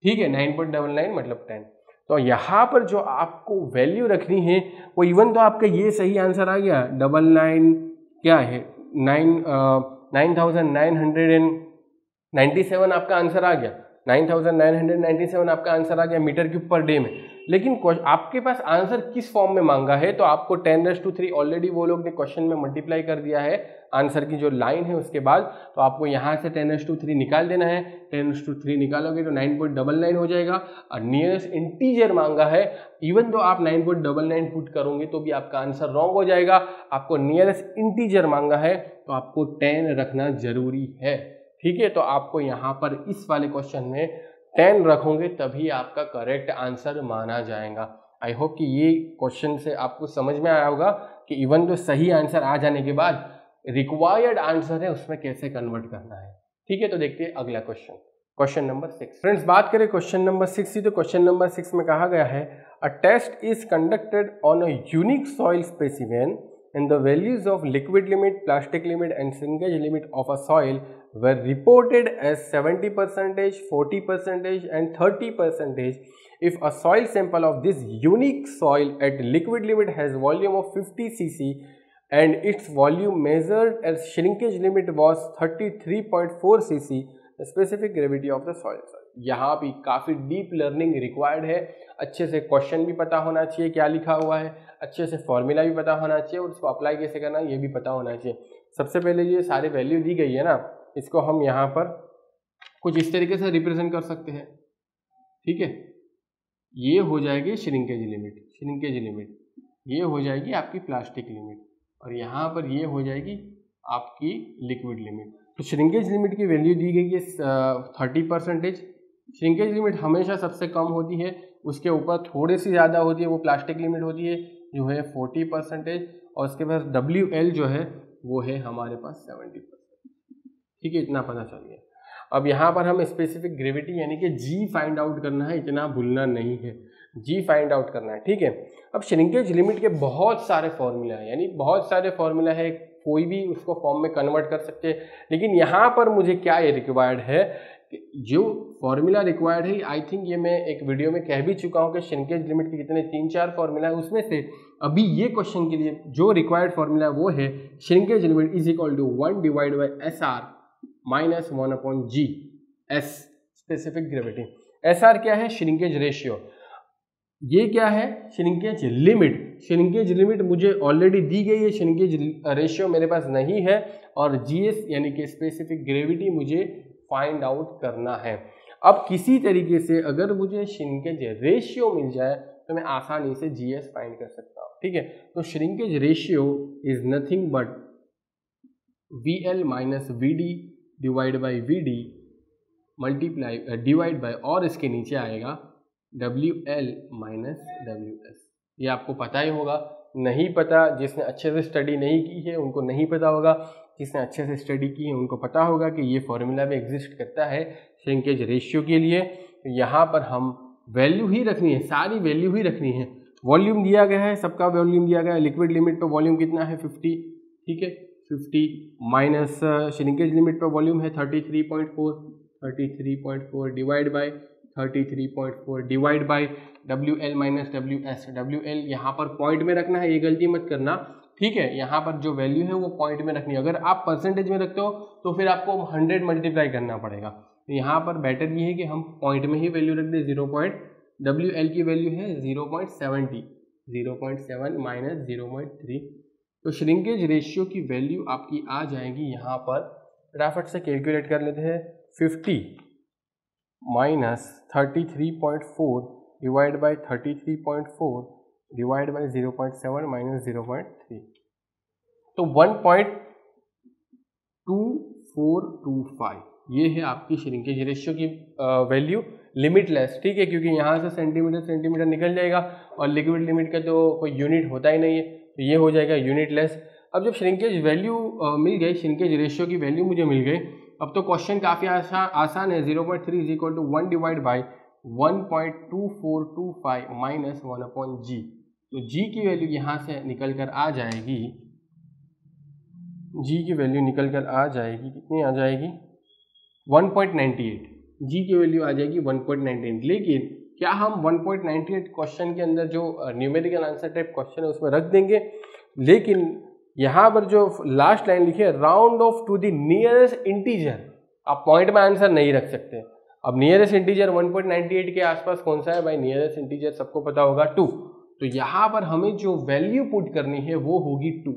ठीक है, 9.99 मतलब 10। तो यहाँ पर जो आपको वैल्यू रखनी है वो, इवन तो आपका ये सही आंसर आ गया 99 क्या है 9997 आपका आंसर आ गया, 9997 आपका आंसर आ गया मीटर क्यूब पर डे में। लेकिन आपके पास आंसर किस फॉर्म में मांगा है, तो आपको 10⁻³ ऑलरेडी वो लोग ने क्वेश्चन में मल्टीप्लाई कर दिया है आंसर की जो लाइन है उसके बाद, तो आपको यहाँ से 10⁻³ निकाल देना है। 10⁻³ निकालोगे तो 9.99 हो जाएगा, और नियरेस्ट इंटीजर मांगा है, इवन तो आप 9.99 पुट करोगे तो भी आपका आंसर रॉन्ग हो जाएगा। आपको नियरेस्ट इंटीजर मांगा है तो आपको 10 रखना जरूरी है, ठीक है। तो आपको यहाँ पर इस वाले क्वेश्चन में 10 रखोगे तभी आपका करेक्ट आंसर माना जाएगा। आई होप कि ये क्वेश्चन से आपको समझ में आया होगा कि इवन तो सही आंसर आ जाने के बाद रिक्वायर्ड आंसर है उसमें कैसे कन्वर्ट करना है, ठीक है। तो देखते हैं अगला क्वेश्चन। Question number 6। फ्रेंड्स बात करें क्वेश्चन नंबर 6 की, तो क्वेश्चन नंबर 6 में कहा गया है a test is conducted on a unique soil specimen and the values of liquid limit, plastic limit and shrinkage limit of a soil were reported as 70%, 40% and 30%. If a soil sample of this unique soil at liquid limit has volume of 50 cc and its volume measured as shrinkage limit was 33.4 cc, the specific gravity of the soil. यहाँ भी काफ़ी deep learning required है, अच्छे से question भी पता होना चाहिए क्या लिखा हुआ है, अच्छे से फॉर्मूला भी पता होना चाहिए और उसको अप्लाई कैसे करना है ये भी पता होना चाहिए। सबसे पहले ये सारे वैल्यू दी गई है ना, इसको हम यहाँ पर कुछ इस तरीके से रिप्रेजेंट कर सकते हैं, ठीक है। ये हो जाएगी श्रिंकेज लिमिट, ये हो जाएगी आपकी प्लास्टिक लिमिट और यहाँ पर ये हो जाएगी आपकी लिक्विड लिमिट। तो श्रिंकेज लिमिट की वैल्यू दी गई है 30%। श्रिंकेज लिमिट हमेशा सबसे कम होती है, उसके ऊपर थोड़ी सी ज़्यादा होती है, वो प्लास्टिक लिमिट होती है जो है 40% और उसके बाद WL जो है वो है हमारे पास 70%, ठीक है। इतना पता चल गया। अब यहाँ पर हम स्पेसिफिक ग्रेविटी यानी कि G फाइंड आउट करना है, इतना भूलना नहीं है, G फाइंड आउट करना है, ठीक है। अब श्रिंकेज लिमिट के बहुत सारे फॉर्मूला है, यानी बहुत सारे फॉर्मूला है, कोई भी उसको फॉर्म में कन्वर्ट कर सकते हैं, लेकिन यहाँ पर मुझे क्या ये रिक्वायर्ड है, जो फॉर्मूला रिक्वायर्ड है, आई थिंक ये मैं एक वीडियो में कह भी चुका हूँ कि श्रिंकेज लिमिट के कितने 3-4 फॉर्मूला है, उसमें से अभी ये क्वेश्चन के लिए जो रिक्वायर्ड फॉर्मूला है वो है shrinkage limit is equal to 1 divide by SR minus 1/G S specific gravity. SR क्या है? Shrinkage ratio. ये क्या है? Shrinkage limit. श्रिंकेज लिमिट मुझे ऑलरेडी दी गई है, श्रिंकेज रेशियो मेरे पास नहीं है, और GS यानी कि स्पेसिफिक ग्रेविटी मुझे फाइंड आउट करना है। अब किसी तरीके से अगर मुझे श्रिंकेज रेशियो मिल जाए तो मैं आसानी से GS फाइंड कर सकता हूँ, ठीक है। तो shrinkage ratio is nothing but VL minus VD divide by VD multiply divide by, और इसके नीचे आएगा WL माइनस WS। ये आपको पता ही होगा, नहीं पता जिसने अच्छे से स्टडी नहीं की है उनको नहीं पता होगा, जिसने अच्छे से स्टडी की है उनको पता होगा कि ये फॉर्मूला में एग्जिस्ट करता है श्रिंकेज रेशियो के लिए। तो यहाँ पर हम वैल्यू ही रखनी है, सारी वैल्यू ही रखनी है। वॉल्यूम दिया गया है, सबका वॉल्यूम दिया गया है, लिक्विड लिमिट पे वॉल्यूम कितना है 50, ठीक है 50 माइनस श्रिंकेज पे वॉल्यूम है 33.4 divide by 33.4 divide by WL minus WS। WL यहाँ पर पॉइंट में रखना है, ये गलती मत करना, ठीक है। यहाँ पर जो वैल्यू है वो पॉइंट में रखनी है। अगर आप परसेंटेज में रखते हो तो फिर आपको 100 मल्टीप्लाई करना पड़ेगा। तो यहाँ पर बेटर ये है कि हम पॉइंट में ही वैल्यू रख दें। WL की वैल्यू है 0.70, 0.7 माइनस 0.3। तो श्रिंकेज रेशियो की वैल्यू आपकी आ जाएगी यहाँ पर, फटाफट से कैलकुलेट कर लेते हैं, 50 minus 33.4 divide by 33.4 divide by 0.7 minus 0.3, तो 1.2425 ये है आपकी श्रिंकेज रेशियो की वैल्यू लिमिटलेस, ठीक है, क्योंकि यहाँ से सेंटीमीटर निकल जाएगा और लिक्विड लिमिट का तो कोई यूनिट होता ही नहीं है, तो ये हो जाएगा यूनिटलेस। अब जब श्रिंकेज वैल्यू मिल गई, श्रिंकेज रेशियो की वैल्यू मुझे मिल गई, अब तो क्वेश्चन काफ़ी आसान है। 0.3 is equal to 1 divide by 1.2425 minus 1/G। तो G की वैल्यू यहाँ से निकल कर आ जाएगी, G की वैल्यू निकल कर आ जाएगी, कितनी आ जाएगी 1.98। G की वैल्यू आ जाएगी 1.98। लेकिन क्या हम 1.98 क्वेश्चन के अंदर जो न्यूमेरिकल आंसर टाइप क्वेश्चन है उसमें रख देंगे? लेकिन यहाँ पर जो लास्ट लाइन लिखी है round off to the nearest integer, आप पॉइंट में आंसर नहीं रख सकते। अब नियरेस्ट इंटीजर 1.98 के आसपास कौन सा है भाई? नियरेस्ट इंटीजर सबको पता होगा 2। तो यहाँ पर हमें जो वैल्यू पुट करनी है वो होगी 2,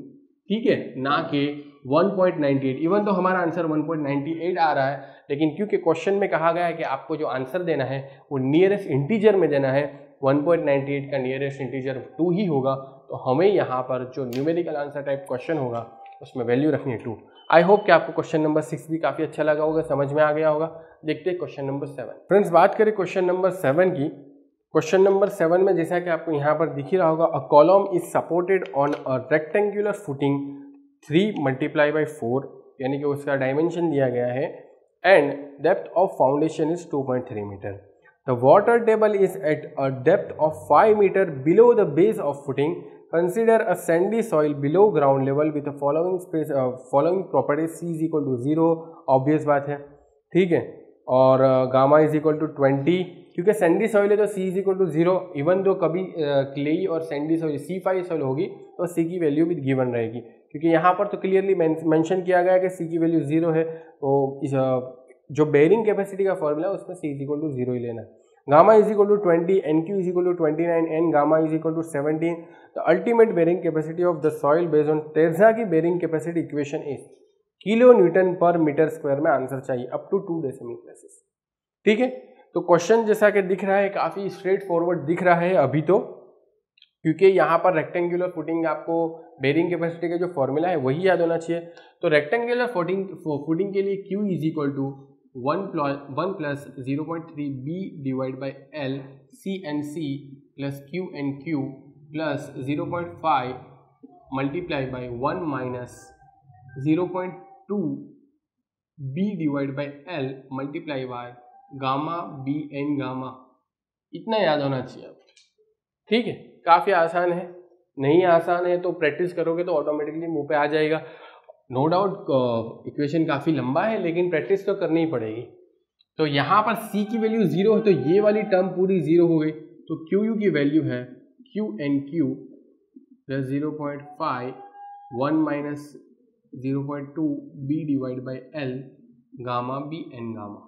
ठीक है, ना कि 1.98। इवन तो हमारा आंसर 1.98 आ रहा है, लेकिन क्योंकि क्वेश्चन में कहा गया है कि आपको जो आंसर देना है वो नियरेस्ट इंटीजर में देना है, 1.98 का नियरेस्ट इंटीजर 2 ही होगा, तो हमें यहाँ पर जो न्यूमेरिकल आंसर टाइप क्वेश्चन होगा उसमें वैल्यू रखनी है 2। आई होप कि आपको क्वेश्चन नंबर 6 भी काफ़ी अच्छा लगा होगा, समझ में आ गया होगा। देखते हैं क्वेश्चन नंबर 7। फ्रेंड्स बात करें क्वेश्चन नंबर 7 की। क्वेश्चन नंबर 7 में जैसा कि आपको यहाँ पर दिख ही रहा होगा, a column is supported on a rectangular footing 3 × 4, यानी कि उसका डायमेंशन दिया गया है and depth of foundation is 2.3 meter. The water table is at a depth of 5 meter below the base of footing. Consider a sandy soil below ground level with the following properties. C is equal to 0, obvious बात है, ठीक है, और gamma is equal to 20, क्योंकि Sandy soil है तो C is equal to 0, even दो कभी क्लेई और सैंडी सॉइल C5 सॉइल होगी तो C की वैल्यू भी गिवन रहेगी, क्योंकि यहाँ पर तो क्लियरली मेंशन किया गया है कि C की वैल्यू 0 है, तो इस जो बेयरिंग कैपेसिटी का फॉर्मूला है उसमें C इज इक्वल टू 0 ही लेना है. गामा is equal to 20, NQ is equal to 29 and gamma is equal to 17. The ultimate bearing capacity of the soil based on टेरेसा की bearing capacity equation is kilo newton per metre square में answer चाहिए up to 2 decimal places. ठीक है, तो question जैसा कि दिख रहा है काफ़ी स्ट्रेट फॉरवर्ड दिख रहा है अभी तो, क्योंकि यहाँ पर रेक्टेंगुलर फुटिंग आपको बेयरिंग कैपेसिटी का जो फॉर्मूला है वही याद होना चाहिए. तो रेक्टेंगुलर फुटिंग के लिए Q is equal to 1 plus 0.3 B divide by L CNC plus QNQ plus 0.5 multiply by 1 minus 0.2 B divide by L multiply by gamma B N gamma. इतना याद होना चाहिए. ठीक है, काफ़ी आसान है, नहीं आसान है तो प्रैक्टिस करोगे तो ऑटोमेटिकली मुंह पे आ जाएगा. नो डाउट इक्वेशन काफ़ी लंबा है लेकिन प्रैक्टिस तो करनी ही पड़ेगी. तो यहाँ पर C की वैल्यू 0 है तो ये वाली टर्म पूरी 0 हो गई, तो QU की वैल्यू है QNQ plus 0.5 1 minus 0.2 B divide by L gamma B N gamma.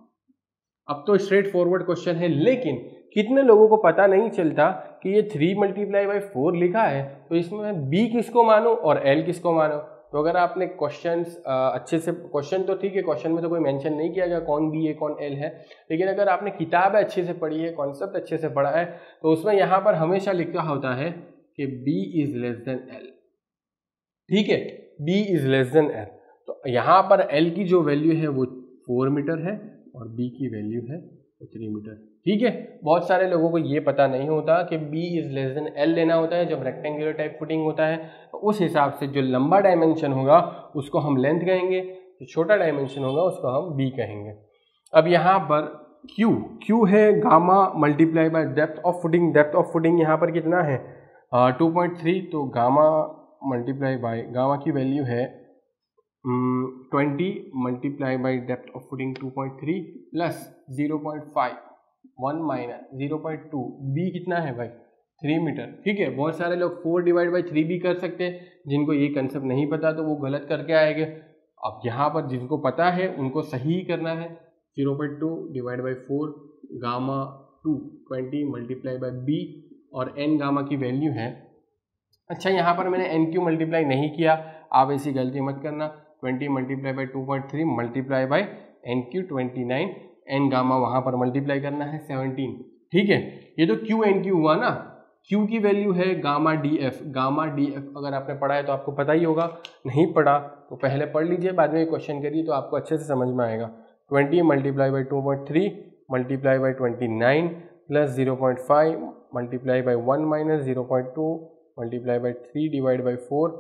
अब तो स्ट्रेट फॉरवर्ड क्वेश्चन है, लेकिन कितने लोगों को पता नहीं चलता कि ये 3 मल्टीप्लाई बाई 4 लिखा है तो इसमें B किसको मानो और L किसको मानो. तो अगर आपने क्वेश्चंस अच्छे से, क्वेश्चन तो ठीक है, क्वेश्चन में तो कोई मेंशन नहीं किया गया कौन B है कौन L है, लेकिन अगर आपने किताब अच्छे से पढ़ी है, कॉन्सेप्ट अच्छे से पढ़ा है, तो उसमें यहाँ पर हमेशा लिखा होता है कि B is less than L. ठीक है, B is less than L. तो यहाँ पर L की जो वैल्यू है वो 4 मीटर है और B की वैल्यू है 3 मीटर. ठीक है, बहुत सारे लोगों को ये पता नहीं होता कि B is less than L लेना होता है जब रेक्टेंगुलर टाइप फुटिंग होता है, तो उस हिसाब से जो लंबा डायमेंशन होगा उसको हम लेंथ कहेंगे, जो छोटा डायमेंशन होगा उसको हम B कहेंगे. अब यहाँ पर Q है gamma multiply bye depth of footing. Depth of footing यहाँ पर कितना है 2.3, तो गामा मल्टीप्लाई बाय गामा की वैल्यू है 20 multiply by depth of footing 2.3 plus 0.5 1 minus 0.2 B कितना है भाई 3 मीटर. ठीक है, बहुत सारे लोग 4 डिवाइड बाई 3 भी कर सकते हैं, जिनको ये कंसेप्ट नहीं पता तो वो गलत करके आएंगे. अब यहाँ पर जिनको पता है उनको सही ही करना है. 0.2 divide by 4 gamma 2 20 multiply by B और N गामा की वैल्यू है. अच्छा, यहाँ पर मैंने NQ मल्टीप्लाई नहीं किया, आप ऐसी गलती मत करना. 20 multiply by 2.3 multiply by NQ 29, N gamma वहाँ पर मल्टीप्लाई करना है 17. ठीक है, ये तो QNQ हुआ ना. Q की वैल्यू है गामा DF. गामा DF अगर आपने पढ़ा है तो आपको पता ही होगा, नहीं पढ़ा तो पहले पढ़ लीजिए, बाद में क्वेश्चन करिए तो आपको अच्छे से समझ में आएगा. 20 multiply by 2.3 multiply by 29 plus 0.5 multiply by 1 minus 0.2 multiply by 3 divide by 4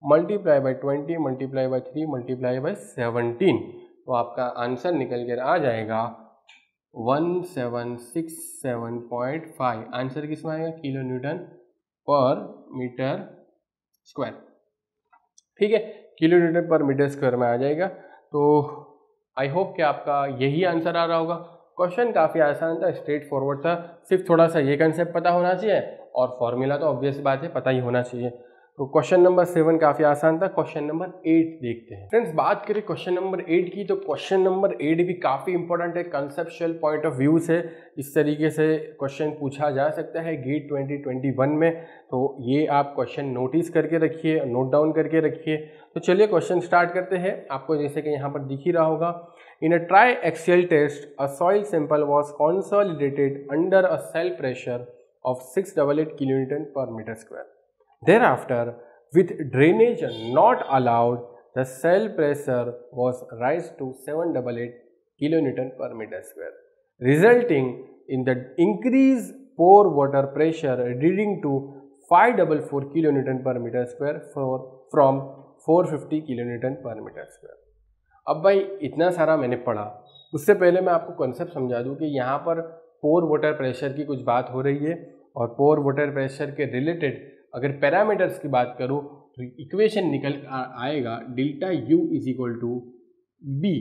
multiply by 20 multiply by 3 multiply by 17. तो आपका आंसर निकल कर आ जाएगा 1767.5. आंसर किसमें आएगा kilo newton per metre square. ठीक है, kilo newton per metre square में आ जाएगा. तो आई होप कि आपका यही आंसर आ रहा होगा. क्वेश्चन काफ़ी आसान था, स्ट्रेट फॉरवर्ड था, सिर्फ थोड़ा सा ये कंसेप्ट पता होना चाहिए और फॉर्मूला तो ऑब्वियस बात है पता ही होना चाहिए. तो क्वेश्चन नंबर 7 काफ़ी आसान था. क्वेश्चन नंबर 8 देखते हैं. फ्रेंड्स, बात करें क्वेश्चन नंबर 8 की, तो क्वेश्चन नंबर 8 भी काफ़ी इंपॉर्टेंट है, कंसेप्चुअल पॉइंट ऑफ व्यू से इस तरीके से क्वेश्चन पूछा जा सकता है गेट 2021 में. तो ये आप क्वेश्चन नोटिस करके रखिए, नोट डाउन करके रखिए. तो चलिए क्वेश्चन स्टार्ट करते हैं. आपको जैसे कि यहाँ पर दिख ही रहा होगा, in a triaxial test a soil sample was consolidated under a cell pressure of 688 kilonewton per meter square. Thereafter, with drainage not allowed, the cell pressure was raised to 788 kilonewton per meter square, resulting in the increased pore water pressure leading to 544 kilonewton per meter square from 450 kilonewton per meter square. अब भाई इतना सारा मैंने पढ़ा, उससे पहले मैं आपको कॉन्सेप्ट समझा दूं कि यहाँ पर पोर वाटर प्रेशर की कुछ बात हो रही है, और पोर वाटर प्रेशर के रिलेटेड अगर पैरामीटर्स की बात करूँ तो इक्वेशन निकल आएगा delta U is equal to B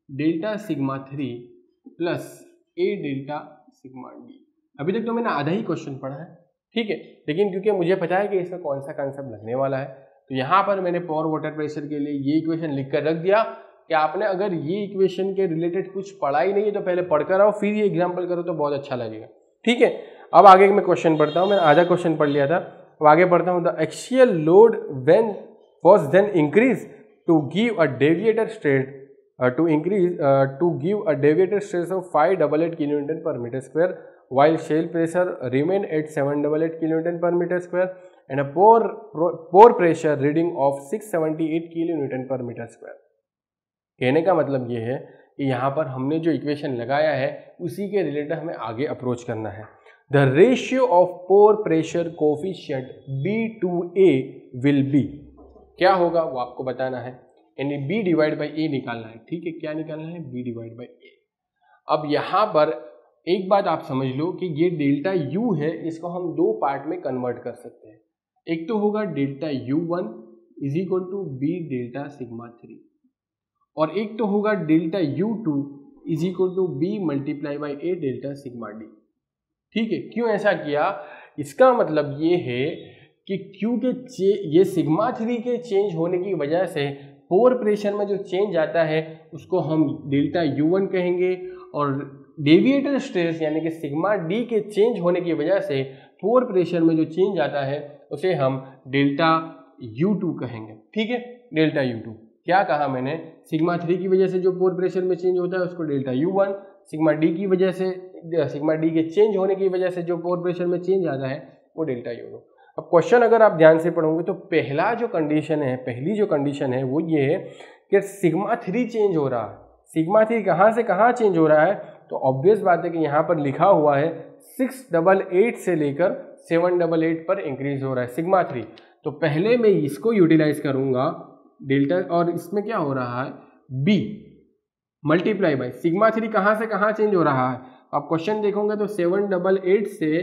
delta sigma 3 plus A delta sigma D. अभी तक तो मैंने आधा ही क्वेश्चन पढ़ा है, ठीक है, लेकिन क्योंकि मुझे पता है कि इसमें कौन सा कॉन्सेप्ट लगने वाला है, तो यहाँ पर मैंने पोर वाटर प्रेशर के लिए ये इक्वेशन लिख कर रख दिया कि आपने अगर ये इक्वेशन के रिलेटेड कुछ पढ़ा ही नहीं है तो पहले पढ़कर आओ, फिर ये एग्जाम्पल करो तो बहुत अच्छा लगेगा, ठीक है। अब आगे मैं क्वेश्चन पढ़ता हूँ, मैंने आधा क्वेश्चन पढ़ लिया था, अब आगे पढ़ता हूँ। The axial load when was then increase to give a deviator stress to give a deviated stress of 588 kilonewton per meter square, while shell pressure remain at 788 kilonewton per meter square and a pore pressure reading of 678 kilonewton per meter square। कहने का मतलब ये है कि यहाँ पर हमने जो इक्वेशन लगाया है उसी के रिलेटेड हमें आगे अप्रोच करना है। The ratio of pore pressure coefficient B/A will be, क्या होगा वो आपको बताना है, यानी B डिवाइड बाई ए निकालना है, ठीक है। क्या निकालना है? B डिवाइड बाई ए। अब यहाँ पर एक बात आप समझ लो कि ये डेल्टा U है, इसको हम दो पार्ट में कन्वर्ट कर सकते हैं। एक तो होगा delta U1 is equal to B delta sigma 3, और एक तो होगा delta U2 is equal to B multiply by A delta sigma D, ठीक है। क्यों ऐसा किया? इसका मतलब ये है कि क्योंकि ये सिग्मा 3 के चेंज होने की वजह से पोर प्रेशर में जो चेंज आता है उसको हम डेल्टा U1 कहेंगे, और डेविएटर स्ट्रेस यानी कि सिग्मा डी के चेंज होने की वजह से पोर प्रेशर में जो चेंज आता है उसे हम डेल्टा U2 कहेंगे, ठीक है। डेल्टा U2 क्या कहा मैंने? सिग्मा 3 की वजह से जो पोर प्रेशर में चेंज होता है उसको डेल्टा U1, सिग्मा डी की वजह से, सिग्मा डी के चेंज होने की वजह से जो पोर प्रेशर में चेंज आता है वो डेल्टा U2। अब क्वेश्चन अगर आप ध्यान से पढ़ोगे तो पहली जो कंडीशन है वो ये है कि सिग्मा 3 चेंज हो रहा है। सिग्मा 3 कहाँ से कहाँ चेंज हो रहा है? तो ऑब्वियस बात है कि यहाँ पर लिखा हुआ है 688 से लेकर 788 पर इंक्रीज हो रहा है सिग्मा 3। तो पहले मैं इसको यूटिलाइज करूँगा डेल्टा, और इसमें क्या हो रहा है? B मल्टीप्लाई बाई सिग्मा 3 कहाँ से कहाँ चेंज हो रहा है? आप क्वेश्चन देखोगे तो 788 से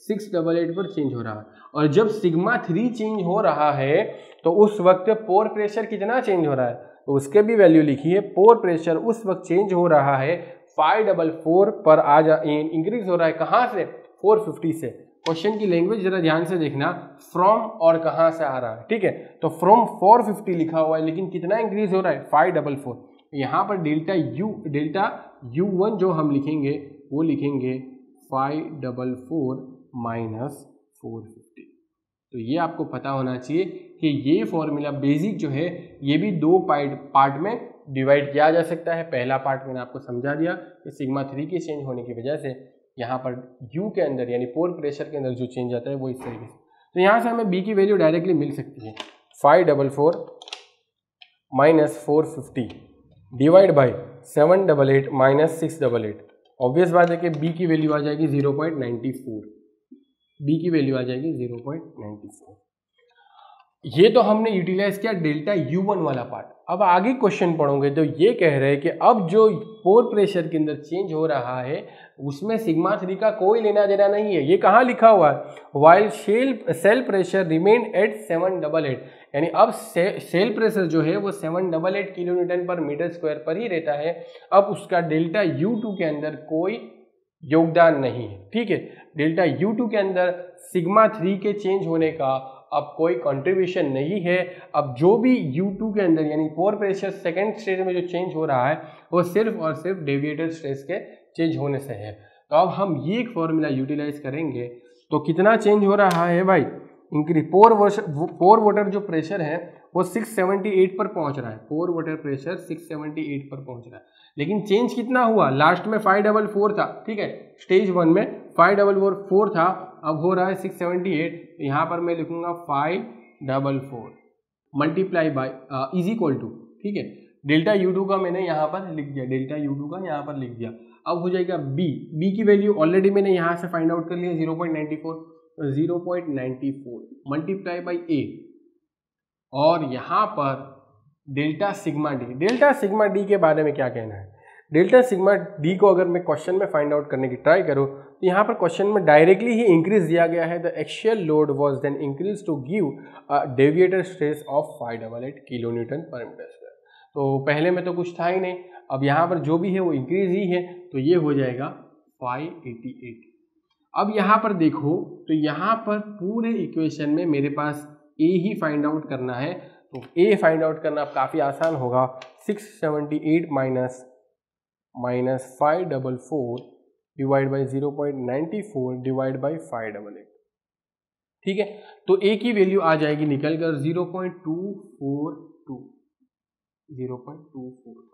688 पर चेंज हो रहा है, और जब सिग्मा 3 चेंज हो रहा है तो उस वक्त पोर प्रेशर कितना चेंज हो रहा है? तो उसके भी वैल्यू लिखी है। पोर प्रेशर उस वक्त चेंज हो रहा है 544 पर इंक्रीज हो रहा है, कहाँ से? 450 से। क्वेश्चन की लैंग्वेज जरा ध्यान से देखना, फ्रॉम और कहाँ से आ रहा है, ठीक है। तो फ्रॉम 450 लिखा हुआ है, लेकिन कितना इंक्रीज हो रहा है? 544। यहाँ पर डेल्टा U1 जो हम लिखेंगे वो लिखेंगे 544 माइनस 450। तो ये आपको पता होना चाहिए कि ये फॉर्मूला बेसिक जो है ये भी दो पार्ट में डिवाइड किया जा सकता है। पहला पार्ट मैंने आपको समझा दिया कि सिग्मा 3 के चेंज होने की वजह से यहाँ पर U के अंदर यानी पोर प्रेशर के अंदर जो चेंज आता है वो इस तरीके से। तो यहाँ से हमें B की वैल्यू डायरेक्टली मिल सकती है 544 minus 450 divide by 788 minus 688। Obvious बात है कि B की वैल्यू आ जाएगी 0.94। B की वैल्यू आ जाएगी 0.94। ये तो हमने यूटिलाइज किया डेल्टा U1 वाला पार्ट। अब आगे क्वेश्चन पढ़ोगे तो ये कह रहे हैं कि अब जो पोर प्रेशर के अंदर चेंज हो रहा है उसमें सिग्मा 3 का कोई लेना देना नहीं है। ये कहाँ लिखा हुआ है? While cell pressure remain at 788, यानी अब सेल प्रेशर जो है वो 788 kilo newton per metre square पर ही रहता है। अब उसका डेल्टा U2 के अंदर कोई योगदान नहीं है, ठीक है। डेल्टा U2 के अंदर सिग्मा 3 के चेंज होने का अब कोई कंट्रीब्यूशन नहीं है। अब जो भी U2 के अंदर यानी पोर प्रेशर सेकेंड स्टेज में जो चेंज हो रहा है वो सिर्फ और सिर्फ डेविएटर स्ट्रेस के चेंज होने से है। तो अब हम ये एक फॉर्मूला यूटिलाइज करेंगे तो कितना चेंज हो रहा है भाई? इंक्रीज पोर वाटर जो प्रेशर है वो 678 पर पहुंच रहा है। पोर वाटर प्रेशर 678 पर पहुंच रहा है, लेकिन चेंज कितना हुआ? लास्ट में 544 था, ठीक है। स्टेज 1 में 544 था, अब हो रहा है 678। यहाँ पर मैं लिखूंगा 544 multiply by is equal to, ठीक है। डेल्टा U2 का मैंने यहाँ पर लिख दिया, डेल्टा U2 का यहाँ पर लिख दिया। अब हो जाएगा B की वैल्यू ऑलरेडी मैंने यहाँ से फाइंड आउट कर लिया 0.94, 0.94 मल्टीप्लाई बाई A, और यहाँ पर delta sigma D. Delta sigma D के बारे में क्या कहना है? डेल्टा सिग्मा डी को अगर मैं क्वेश्चन में फाइंड आउट करने की ट्राई करूँ तो यहाँ पर क्वेश्चन में डायरेक्टली ही इंक्रीज दिया गया है। The axial load was then increase to give a deviator stress of 588 kilo newton per metre square. तो पहले में तो कुछ था ही नहीं, अब यहाँ पर जो भी है वो इंक्रीज ही है, तो ये हो जाएगा 588। अब यहाँ पर देखो तो यहाँ पर पूरे इक्वेशन में मेरे पास ए ही फाइंड आउट करना है, तो ए फाइंड आउट करना काफ़ी आसान होगा। 678 minus 544 divide by 0.94 divide by 588, ठीक है। तो ए की वैल्यू आ जाएगी निकल कर 0.242।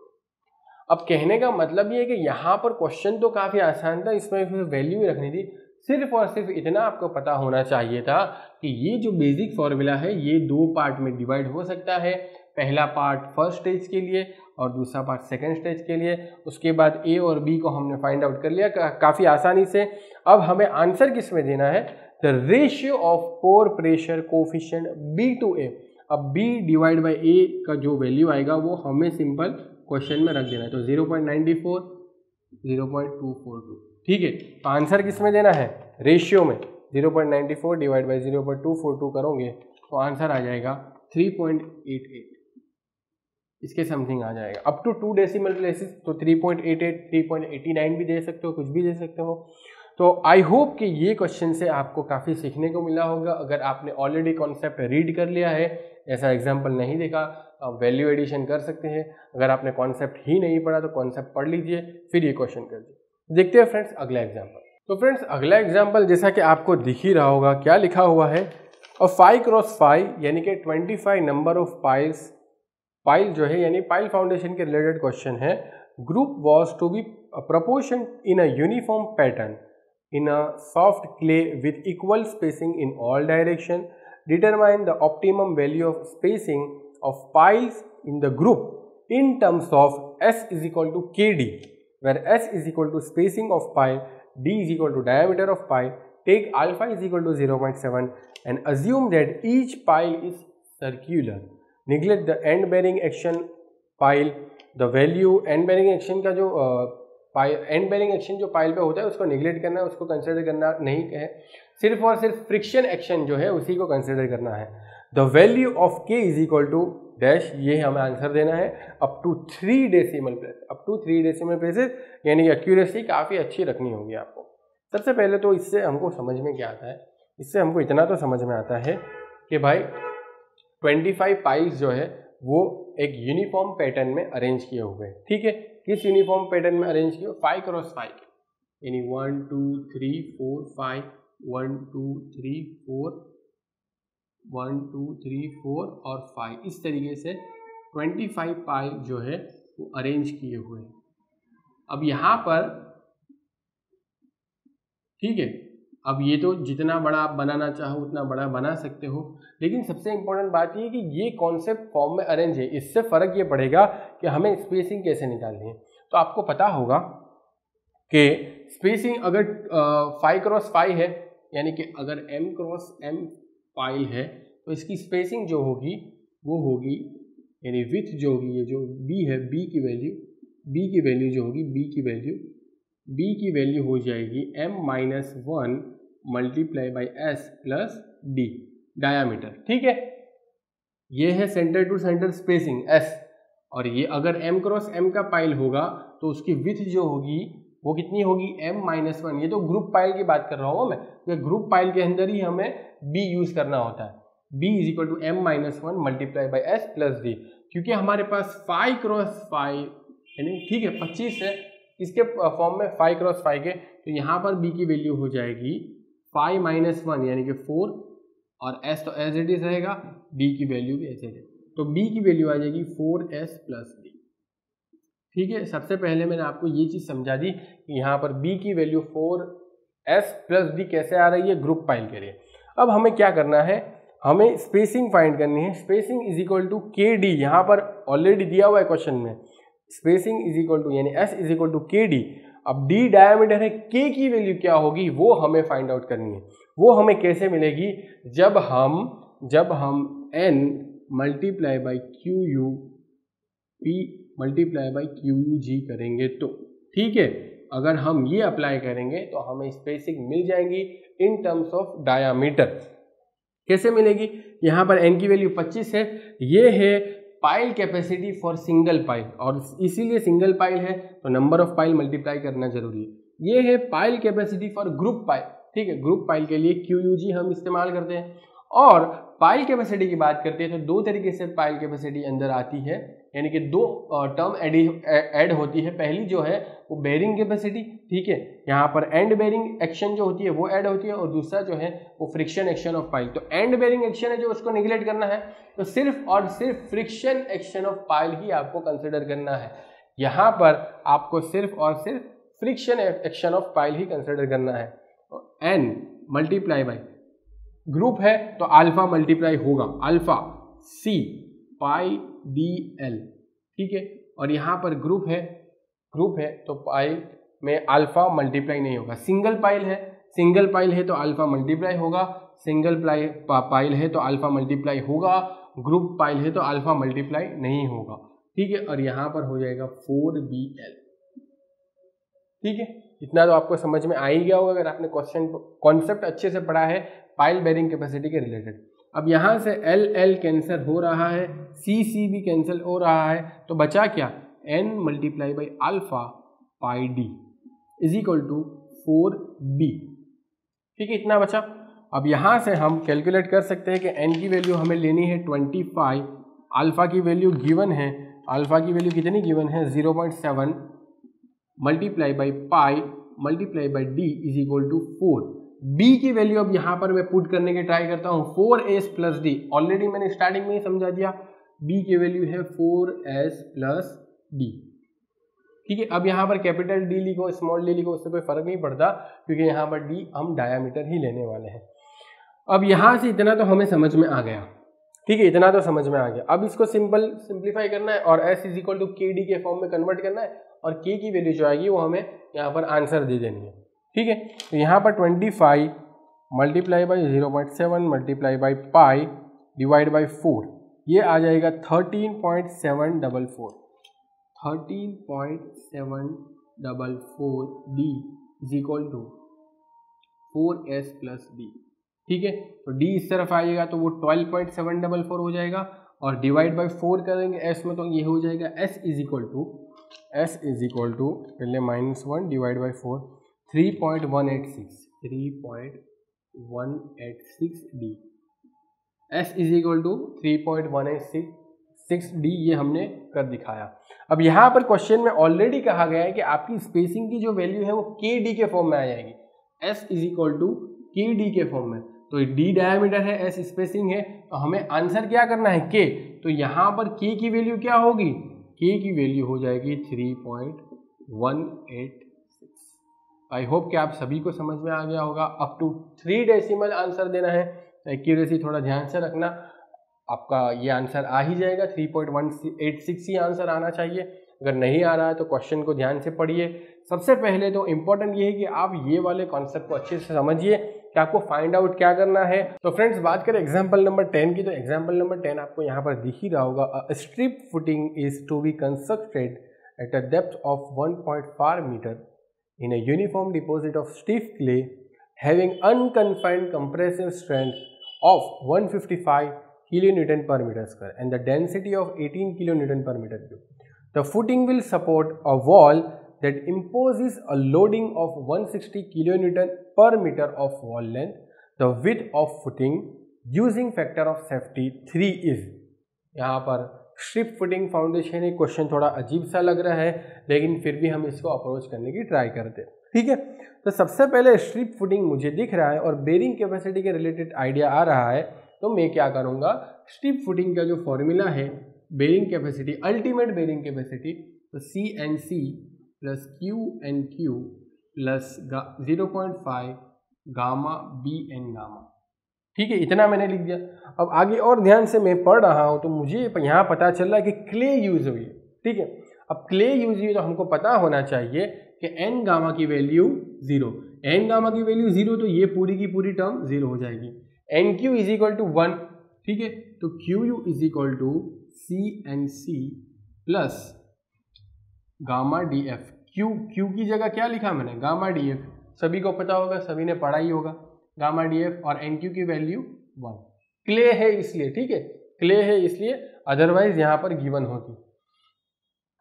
अब कहने का मतलब ये है कि यहाँ पर क्वेश्चन तो काफ़ी आसान था, इसमें वैल्यू रखनी थी। सिर्फ और सिर्फ इतना आपको पता होना चाहिए था कि ये जो बेसिक फॉर्मूला है ये दो पार्ट में डिवाइड हो सकता है। पहला पार्ट फर्स्ट स्टेज के लिए और दूसरा पार्ट सेकंड स्टेज के लिए। उसके बाद ए और बी को हमने फाइंड आउट कर लिया काफ़ी आसानी से। अब हमें आंसर किस में देना है? The ratio of pore pressure coefficient B to A. अब बी डिवाइड बाई ए का जो वैल्यू आएगा वो हमें सिंपल क्वेश्चन में रख देना है, तो 0.94 0.242, ठीक है। तो आंसर किस में देना है? रेशियो में 0.94 डिवाइड बाई 0.242 करोगे तो आंसर आ जाएगा 3.88, इसके समथिंग आ जाएगा। अप टू 2 डेसिमल प्लेसेस, तो 3.88 3.89 भी दे सकते हो, कुछ भी दे सकते हो। तो आई होप कि ये क्वेश्चन से आपको काफ़ी सीखने को मिला होगा। अगर आपने ऑलरेडी कॉन्सेप्ट रीड कर लिया है, ऐसा एग्जाम्पल नहीं देखा, आप वैल्यू एडिशन कर सकते हैं। अगर आपने कॉन्सेप्ट ही नहीं पढ़ा तो कॉन्सेप्ट पढ़ लीजिए, फिर ये क्वेश्चन कर लीजिए। देखते हैं फ्रेंड्स अगला एग्जाम्पल। तो फ्रेंड्स अगला एग्जाम्पल जैसा कि आपको दिख ही रहा होगा, क्या लिखा हुआ है? और 5x5 यानी कि 25 नंबर ऑफ पाइल जो है यानी पाइल फाउंडेशन के रिलेटेड क्वेश्चन है। Group was to be proportion in a uniform pattern in a soft clay with equal spacing in all direction. Determine the optimum value of spacing of piles in the group in terms of S is equal to KD, where S is equal to spacing of pile, D is equal to diameter of pile. Take alpha is equal to 0.7 and assume that each pile is circular. Neglect the end bearing action pile. The value end bearing action का जो and bearing action जो pile पे होता है उसको neglect करना है, उसको कंसिडर करना नहीं है। सिर्फ और सिर्फ फ्रिक्शन एक्शन जो है उसी को कंसिडर करना है। The value of K is equal to dash, ये हमें आंसर देना है up to 3 decimal place. Up to 3 decimal places यानी कि एक्यूरेसी काफ़ी अच्छी रखनी होगी आपको। सबसे पहले तो इससे हमको समझ में क्या आता है? इससे हमको इतना तो समझ में आता है कि भाई 25 पाइल्स जो है वो एक यूनिफॉर्म पैटर्न में अरेंज किए हुए हैं, ठीक है। किस यूनिफॉर्म पैटर्न में अरेंज किया? 5x5 यानी 1 2 3 4 5 1 2 3 4 1 2 3 4 और 5, इस तरीके से 25 पाइल जो है वो अरेंज किए हुए हैं। अब यहाँ पर ठीक है, अब ये तो जितना बड़ा आप बनाना चाहो उतना बड़ा बना सकते हो, लेकिन सबसे इम्पोर्टेंट बात ये है कि ये कॉन्सेप्ट फॉर्म में अरेंज है। इससे फ़र्क ये पड़ेगा कि हमें स्पेसिंग कैसे निकालनी है। तो आपको पता होगा कि स्पेसिंग अगर 5x5 है यानी कि अगर m×m पाइल है तो इसकी स्पेसिंग जो होगी वो होगी यानी विथ जो होगी, ये जो b है b की वैल्यू जो होगी b की वैल्यू हो जाएगी m-1 multiply by s plus d diameter, ठीक है। ये है centre to centre spacing s, और ये अगर m×m का पाइल होगा तो उसकी विथ जो होगी वो कितनी होगी? m-1। ये तो ग्रुप पाइल की बात कर रहा हूँ मैं, क्योंकि ग्रुप पाइल के अंदर ही हमें b यूज करना होता है। b is equal to m-1 multiply by s plus d, क्योंकि हमारे पास 5x5 यानी ठीक है 25 है, इसके फॉर्म में 5x5 के, तो यहाँ पर b की वैल्यू हो जाएगी 5-1 यानी कि 4 और s तो एज इट इज रहेगा, d की वैल्यू भी ऐसे है, तो b की वैल्यू आ जाएगी 4s प्लस d, ठीक है। सबसे पहले मैंने आपको ये चीज़ समझा दी कि यहाँ पर b की वैल्यू 4s प्लस d कैसे आ रही है ग्रुप पाइल के लिए। अब हमें क्या करना है? हमें स्पेसिंग फाइंड करनी है। स्पेसिंग इज इक्वल टू के डी, यहाँ पर ऑलरेडी दिया हुआ है क्वेश्चन में। स्पेसिंग इज इक्वल टू यानी s इज इक्वल टू के डी। अब d डायमीटर है, k की वैल्यू क्या होगी वो हमें फाइंड आउट करनी है। वो हमें कैसे मिलेगी? जब हम n multiply by Q U P multiply by QUG करेंगे तो, ठीक है। अगर हम ये अप्लाई करेंगे तो हमें स्पेसिंग मिल जाएंगी इन टर्म्स ऑफ डायामीटर। कैसे मिलेगी? यहाँ पर n की वैल्यू 25 है, ये है pile capacity for single pile, और इसीलिए सिंगल पाइल है तो नंबर ऑफ पाइल मल्टीप्लाई करना जरूरी है। ये है pile capacity for group pile, ठीक है। ग्रुप पाइल के लिए QUG हम इस्तेमाल करते हैं। और पाइल कैपेसिटी की बात करते हैं तो दो तरीके से पाइल कैपेसिटी अंदर आती है, यानी कि दो टर्म ऐड होती है। पहली जो है वो बेरिंग कैपेसिटी, ठीक है, यहाँ पर एंड बेरिंग एक्शन जो होती है वो ऐड होती है, और दूसरा जो है वो फ्रिक्शन एक्शन ऑफ पाइल। तो एंड बेरिंग एक्शन है जो उसको निगलेक्ट करना है, तो सिर्फ और सिर्फ फ्रिक्शन एक्शन ऑफ पाइल ही आपको कंसिडर करना है। यहाँ पर आपको सिर्फ और सिर्फ friction action of pile he consider करना है। n मल्टीप्लाई बाई ग्रुप है तो अल्फा मल्टीप्लाई होगा, अल्फा C पाई DL, ठीक है। और यहाँ पर ग्रुप है तो पाइल में अल्फा मल्टीप्लाई नहीं होगा। सिंगल पाइल है तो अल्फा मल्टीप्लाई होगा, सिंगल पाइल है तो अल्फा मल्टीप्लाई होगा, ग्रुप पाइल है तो अल्फा मल्टीप्लाई नहीं होगा, ठीक है। और यहाँ पर हो जाएगा 4BL, ठीक है। इतना तो आपको समझ में आ ही गया होगा अगर आपने कॉन्सेप्ट अच्छे से पढ़ा है पाइल बेरिंग कैपेसिटी के रिलेटेड। अब यहाँ से LL कैंसिल हो रहा है, CC भी कैंसिल हो रहा है, तो बचा क्या? n multiply by alpha pi D is equal to 4B, ठीक है, इतना बचा। अब यहाँ से हम कैलकुलेट कर सकते हैं कि n की वैल्यू हमें लेनी है 25, अल्फा की वैल्यू गिवन है, अल्फा की वैल्यू कितनी गिवन है? 0.7 multiply by pi multiply by D is equal to 4। B की वैल्यू अब यहाँ पर मैं पुट करने की ट्राई करता हूँ, 4S प्लस D, ऑलरेडी मैंने स्टार्टिंग में ही समझा दिया। B की वैल्यू है 4S प्लस D, ठीक है। अब यहाँ पर कैपिटल D लिखो, स्मॉल d लिखो, उससे कोई फर्क नहीं पड़ता, क्योंकि यहाँ पर D हम डायामीटर ही लेने वाले हैं। अब यहाँ से इतना तो हमें समझ में आ गया, ठीक है, इतना तो समझ में आ गया। अब इसको सिंप्लीफाई करना है और S is equal to KD के फॉर्म में कन्वर्ट करना है, और K की वैल्यू जो आएगी वो हमें यहाँ पर आंसर दे देनी है, ठीक है। तो यहाँ पर 25 multiply by 0.7 multiply by pi divide by 4, ये आ जाएगा 13.744, 13.744 D is equal to 4S plus D, ठीक है। तो D इस तरफ आएगा तो वो 12.744 हो जाएगा, और डिवाइड बाई 4 करेंगे S में तो ये हो जाएगा S इज इक्वल टू पहले -1 divide by 4 3.186 D, S is equal to 3.186 D, ये हमने कर दिखाया। अब यहाँ पर क्वेश्चन में ऑलरेडी कहा गया है कि आपकी स्पेसिंग की जो वैल्यू है वो KD के फॉर्म में आ जाएगी, S is equal to KD के फॉर्म में। तो D डायमीटर है, S स्पेसिंग है, तो हमें आंसर क्या करना है? K। तो यहाँ पर K की वैल्यू क्या होगी? K की वैल्यू हो जाएगी 3.186। आई होप कि आप सभी को समझ में आ गया होगा। अप टू 3 डेसिमल आंसर देना है, एक्यूरेसी थोड़ा ध्यान से रखना, आपका ये आंसर आ ही जाएगा। 3.186 ही आंसर आना चाहिए। अगर नहीं आ रहा है तो क्वेश्चन को ध्यान से पढ़िए। सबसे पहले तो इम्पोर्टेंट ये है कि आप ये वाले कॉन्सेप्ट को अच्छे से समझिए कि आपको फाइंड आउट क्या करना है। तो फ्रेंड्स, बात करें एग्जाम्पल नंबर 10 की, तो एग्जाम्पल नंबर 10 आपको यहाँ पर दिख ही रहा होगा। A strip footing is to be constructed at a depth of 1.5 metre in a uniform deposit of stiff clay having unconfined compressive strength of 155 kilonewton per meter square and the density of 18 kilonewton per meter cube. The footing will support a wall that imposes a loading of 160 kilonewton per meter of wall length. The width of footing using factor of safety 3 is, यहाँ पर strip footing foundation है। Question थोड़ा अजीब सा लग रहा है, लेकिन फिर भी हम इसको अप्रोच करने की ट्राई करते हैं, ठीक है। तो सबसे पहले स्ट्रिप फुटिंग मुझे दिख रहा है और बेरिंग कैपेसिटी के रिलेटेड आइडिया आ रहा है, तो मैं क्या करूँगा, स्ट्रिप फुटिंग का जो फॉर्मूला है bearing capacity, ultimate bearing capacity, तो CNC plus QNQ plus 0.5 gamma BN gamma, ठीक है, इतना मैंने लिख दिया। अब आगे और ध्यान से मैं पढ़ रहा हूँ तो मुझे यहाँ पता चल रहा है कि क्ले यूज हुई है, ठीक है। अब क्ले यूज हुई तो हमको पता होना चाहिए कि n गामा की वैल्यू 0, n गामा की वैल्यू 0, तो ये पूरी की पूरी टर्म 0 हो जाएगी। NQ इज इक्वल टू 1, ठीक है, तो QU is equal to CNC plus gamma D F. Q की जगह क्या लिखा मैंने, गामा डी एफ, सभी को पता होगा, सभी ने पढ़ा ही होगा गामा डी एफ, और एन क्यू की वैल्यू 1। क्ले है इसलिए, ठीक है, क्ले है इसलिए, अदरवाइज यहां पर गिवन होती।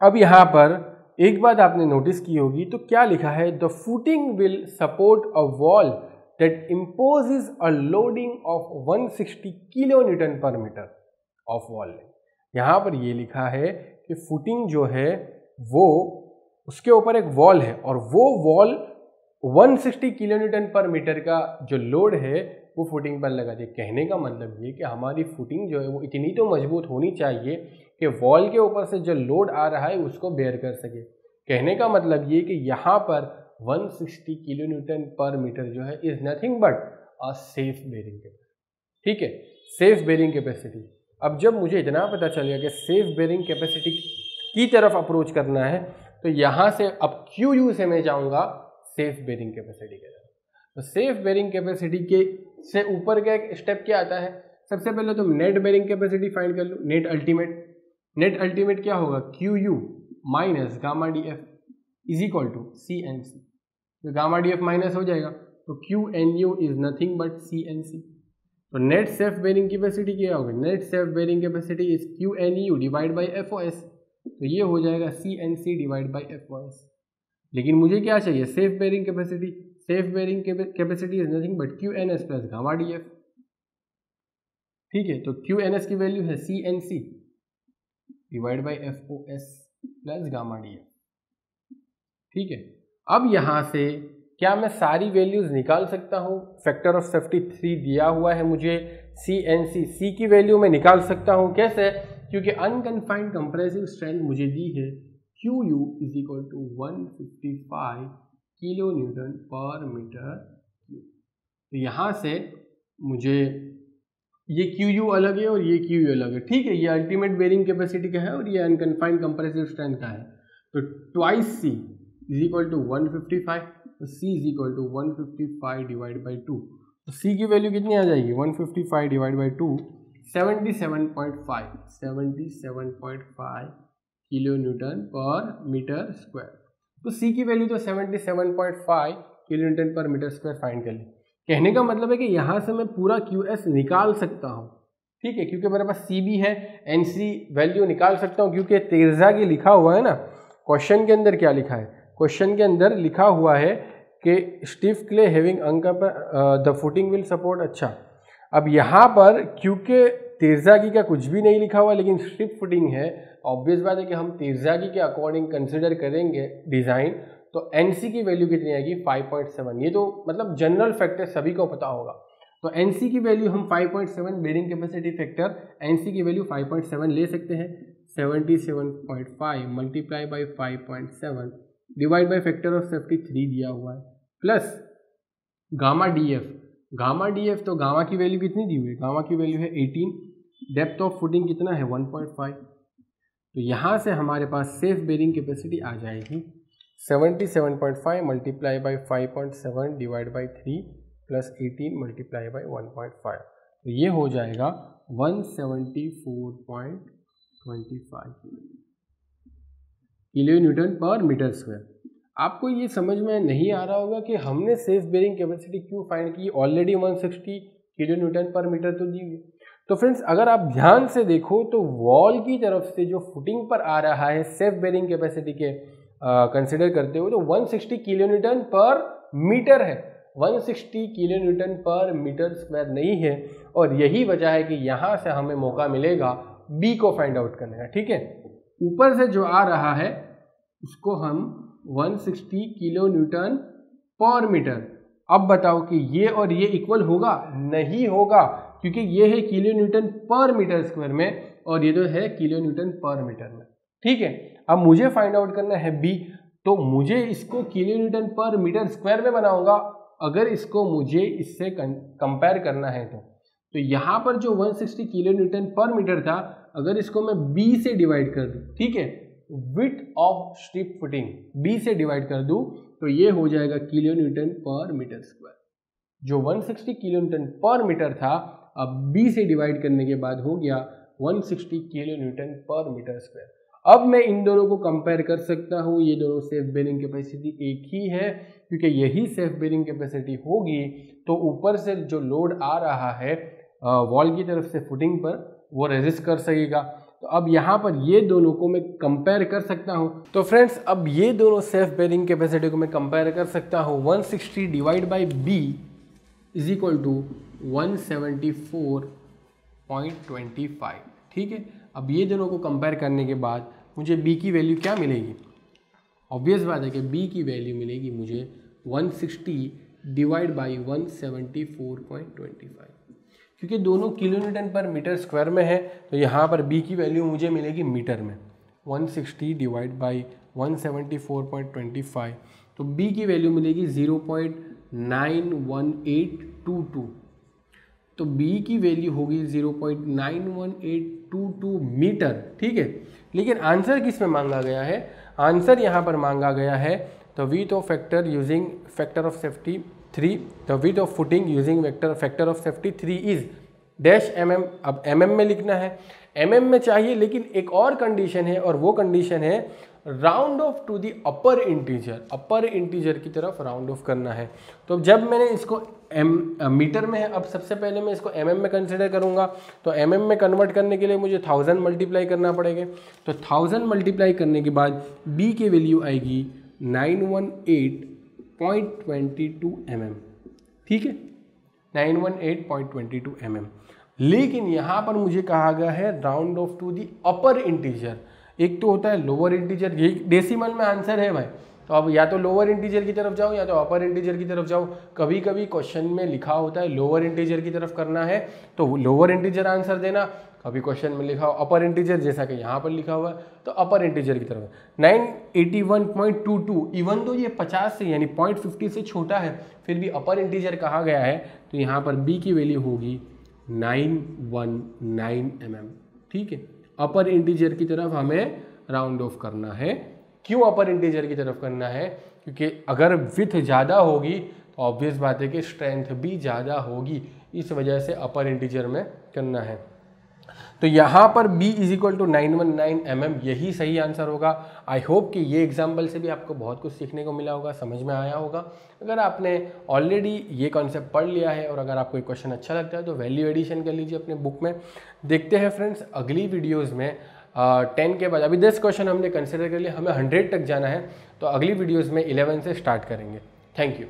अब यहां पर एक बात आपने नोटिस की होगी, तो क्या लिखा है, the footing will support a wall that imposes a loading of 160 kilo newton per metre of wall. यहां पर ये लिखा है कि फुटिंग जो है वो, उसके ऊपर एक वॉल है और वो wall 160 kilo newton per metre का जो लोड है वो फुटिंग पर लगा दे। कहने का मतलब ये कि हमारी फुटिंग जो है वो इतनी तो मजबूत होनी चाहिए कि वॉल के ऊपर से जो लोड आ रहा है उसको बेयर कर सके। कहने का मतलब ये कि यहाँ पर 160 किलो न्यूटन पर मीटर जो है is nothing but a safe bearing capacity. ठीक है, सेफ बेयरिंग कैपेसिटी। अब जब मुझे इतना पता चल गया कि सेफ बेयरिंग कैपेसिटी की तरफ अप्रोच करना है, तो यहाँ से अब QU से मैं जाऊँगा सेफ बेयरिंग कैपेसिटी के तरफ। तो सेफ बेयरिंग कैपेसिटी के से ऊपर का एक स्टेप क्या आता है, सबसे पहले तुम नेट बेयरिंग कैपेसिटी फाइंड कर लो, नेट अल्टीमेट क्या होगा, QU minus gamma D F is equal to CNC। तो गामा डी एफ माइनस हो जाएगा तो QNU is nothing but CNC। तो नेट सेफ बेयरिंग कैपेसिटी क्या होगी, net safe bearing capacity is QNU divide by FOS। तो ये हो जाएगा CNC डिवाइड बाई FOS। लेकिन मुझे क्या चाहिए, safe bearing capacity. Safe bearing capacity is nothing but QNS plus gamma D F. ठीक है, तो QNS की वैल्यू है CNC divide by FOS plus gamma D F. ठीक है, अब यहां से क्या मैं सारी वैल्यूज निकाल सकता हूं, फैक्टर ऑफ सेफ्टी 3 दिया हुआ है मुझे, CNC C की वैल्यू मैं निकाल सकता हूं। कैसे, क्योंकि अनकन्फाइंड कंप्रेसिव स्ट्रेंथ मुझे दी है QU is equal to 155 kilo newton per metre cube. तो यहाँ से मुझे ये QU अलग है और ये QU अलग है। ठीक है, ये अल्टीमेट बेयरिंग कैपेसिटी का है और ये अनकन्फाइंड कंप्रेसिव स्ट्रेंथ का है। तो twice C is equal to 155, तो C is equal to 155 divide by 2। तो C की वैल्यू कितनी आ जाएगी, 155 divide by 2 77.5 kilo newton per metre square. तो C की वैल्यू तो 77.5 kilo newton per metre square find कर ली। कहने का मतलब है कि यहाँ से मैं पूरा QS निकाल सकता हूँ। ठीक है, क्योंकि मेरे पास C भी है, NC वैल्यू निकाल सकता हूँ, क्योंकि तेरजागी लिखा हुआ है ना। क्वेश्चन के अंदर क्या लिखा है, क्वेश्चन के अंदर लिखा हुआ है कि stiff clay having the footing will support. अच्छा, अब यहाँ पर क्योंकि तेरजागी का कुछ भी नहीं लिखा हुआ लेकिन स्ट्रिप फुटिंग है, ऑब्वियस बात है कि हम तेरजागी के अकॉर्डिंग कंसिडर करेंगे डिज़ाइन। तो NC की वैल्यू कितनी आएगी, 5.7। ये तो मतलब जनरल फैक्टर सभी को पता होगा। तो NC की वैल्यू हम 5.7, बेयरिंग कैपेसिटी फैक्टर NC की वैल्यू 5.7 ले सकते हैं। 77.5 multiply by 5.7 divide by factor of safety 3 दिया हुआ है, प्लस गामा डी एफ। तो गामा की वैल्यू कितनी दी हुई है, गामा की वैल्यू है 18। डेप्थ ऑफ फुटिंग कितना है, 1.5। तो यहाँ से हमारे पास सेफ बेयरिंग कैपेसिटी आ जाएगी 77.5 multiply by 5.7 divide by 3 plus 18 multiply by 1.5। तो ये हो जाएगा 174.25 kilo newton per metre square. आपको ये समझ में नहीं आ रहा होगा कि हमने सेफ बेयरिंग कैपेसिटी क्यों फाइंड की, already 160 kilo newton per metre तो दी हुई। तो फ्रेंड्स, अगर आप ध्यान से देखो तो वॉल की तरफ से जो फुटिंग पर आ रहा है सेफ बेयरिंग कैपेसिटी के कंसिडर करते हुए, तो 160 किलो न्यूटन पर मीटर है, 160 kilo newton per metre square नहीं है। और यही वजह है कि यहाँ से हमें मौका मिलेगा B को फाइंड आउट करने का। ठीक है, ऊपर से जो आ रहा है उसको हम 160 किलो न्यूटन पर मीटर। अब बताओ कि ये और ये इक्वल होगा, नहीं होगा, क्योंकि ये है kilo newton per metre square में और ये तो है किलो न्यूटन पर मीटर में। ठीक है, अब मुझे फाइंड आउट करना है B, तो मुझे इसको kilo newton per metre square में बनाऊंगा अगर इसको मुझे इससे कंपेयर करना है। तो यहाँ पर जो 160 किलो न्यूटन पर मीटर था, अगर इसको मैं B से डिवाइड कर दूँ, ठीक है, width of strip footing B से डिवाइड कर दूँ, तो ये हो जाएगा kilo newton per metre square. जो 160 किलो न्यूटन पर मीटर था, अब B से डिवाइड करने के बाद हो गया 160 kilo newton per metre square. अब मैं इन दोनों को कंपेयर कर सकता हूँ, ये दोनों सेफ बेरिंग कैपेसिटी एक ही है, क्योंकि यही सेफ बेरिंग कैपेसिटी होगी तो ऊपर से जो लोड आ रहा है वॉल की तरफ से फुटिंग पर वो रेजिस्ट कर सकेगा। तो अब यहाँ पर ये दोनों को मैं कंपेयर कर सकता हूँ। तो फ्रेंड्स अब ये दोनों सेफ बेरिंग कैपेसिटी को मैं कंपेयर कर सकता हूँ। 160 divide by B is equal to 174.25। ठीक है, अब ये दोनों को कंपेयर करने के बाद मुझे b की वैल्यू क्या मिलेगी? ऑब्वियस बात है कि b की वैल्यू मिलेगी मुझे 160 डिवाइड बाई 174.25, क्योंकि दोनों किलोन्यूटन पर मीटर स्क्वायर में है तो यहाँ पर b की वैल्यू मुझे मिलेगी मीटर में। 160 डिवाइड बाई 174.25, तो b की वैल्यू मिलेगी 0.91822, तो b की वैल्यू होगी 0.91822 मीटर। ठीक है, लेकिन आंसर किस में मांगा गया है? आंसर यहाँ पर मांगा गया है the width of factor using factor of safety 3, the width of footing using factor of safety 3 is dash mm। अब mm में लिखना है, mm में चाहिए, लेकिन एक और कंडीशन है और वो कंडीशन है round off to the upper integer, upper integer की तरफ राउंड ऑफ करना है। तो जब मैंने इसको मीटर में है, अब सबसे पहले मैं इसको mm में कंसिडर करूंगा, तो mm में कन्वर्ट करने के लिए मुझे 1000 मल्टीप्लाई करना पड़ेगा। तो 1000 मल्टीप्लाई करने के बाद b की वैल्यू आएगी 918.22 mm। ठीक है, 918.22 mm। लेकिन यहाँ पर मुझे कहा गया है round off to the upper integer. एक तो होता है लोअर इंटीजर, ये डेसिमल में आंसर है भाई, तो अब या तो लोअर इंटीजर की तरफ जाओ या तो अपर इंटीजर की तरफ जाओ। कभी कभी क्वेश्चन में लिखा होता है लोअर इंटीजर की तरफ करना है तो लोअर इंटीजर आंसर देना, कभी क्वेश्चन में लिखा हो अपर इंटीजर, जैसा कि यहाँ पर लिखा हुआ है तो अपर इंटीजर की तरफ। 981.22 इवन तो ये 50 से यानी 0.50 से छोटा है, फिर भी अपर इंटीजर कहा गया है, तो यहाँ पर b की वैल्यू होगी 919 mm। ठीक है, अपर इंटीजर की तरफ हमें राउंड ऑफ करना है। क्यों अपर इंटीजर की तरफ करना है? क्योंकि अगर विड्थ ज़्यादा होगी तो ऑब्वियस बात है कि स्ट्रेंथ भी ज़्यादा होगी, इस वजह से अपर इंटीजर में करना है। तो यहाँ पर b is equal to 919 mm यही सही आंसर होगा। आई होप कि ये एग्जाम्पल से भी आपको बहुत कुछ सीखने को मिला होगा, समझ में आया होगा। अगर आपने ऑलरेडी ये कॉन्सेप्ट पढ़ लिया है और अगर आपको ये क्वेश्चन अच्छा लगता है तो वैल्यू एडिशन कर लीजिए अपने बुक में। देखते हैं फ्रेंड्स अगली वीडियोज़ में 10 के बाद, अभी 10 क्वेश्चन हमने कंसिडर कर लिया, हमें 100 तक जाना है, तो अगली वीडियोज़ में 11 से स्टार्ट करेंगे। Thank you.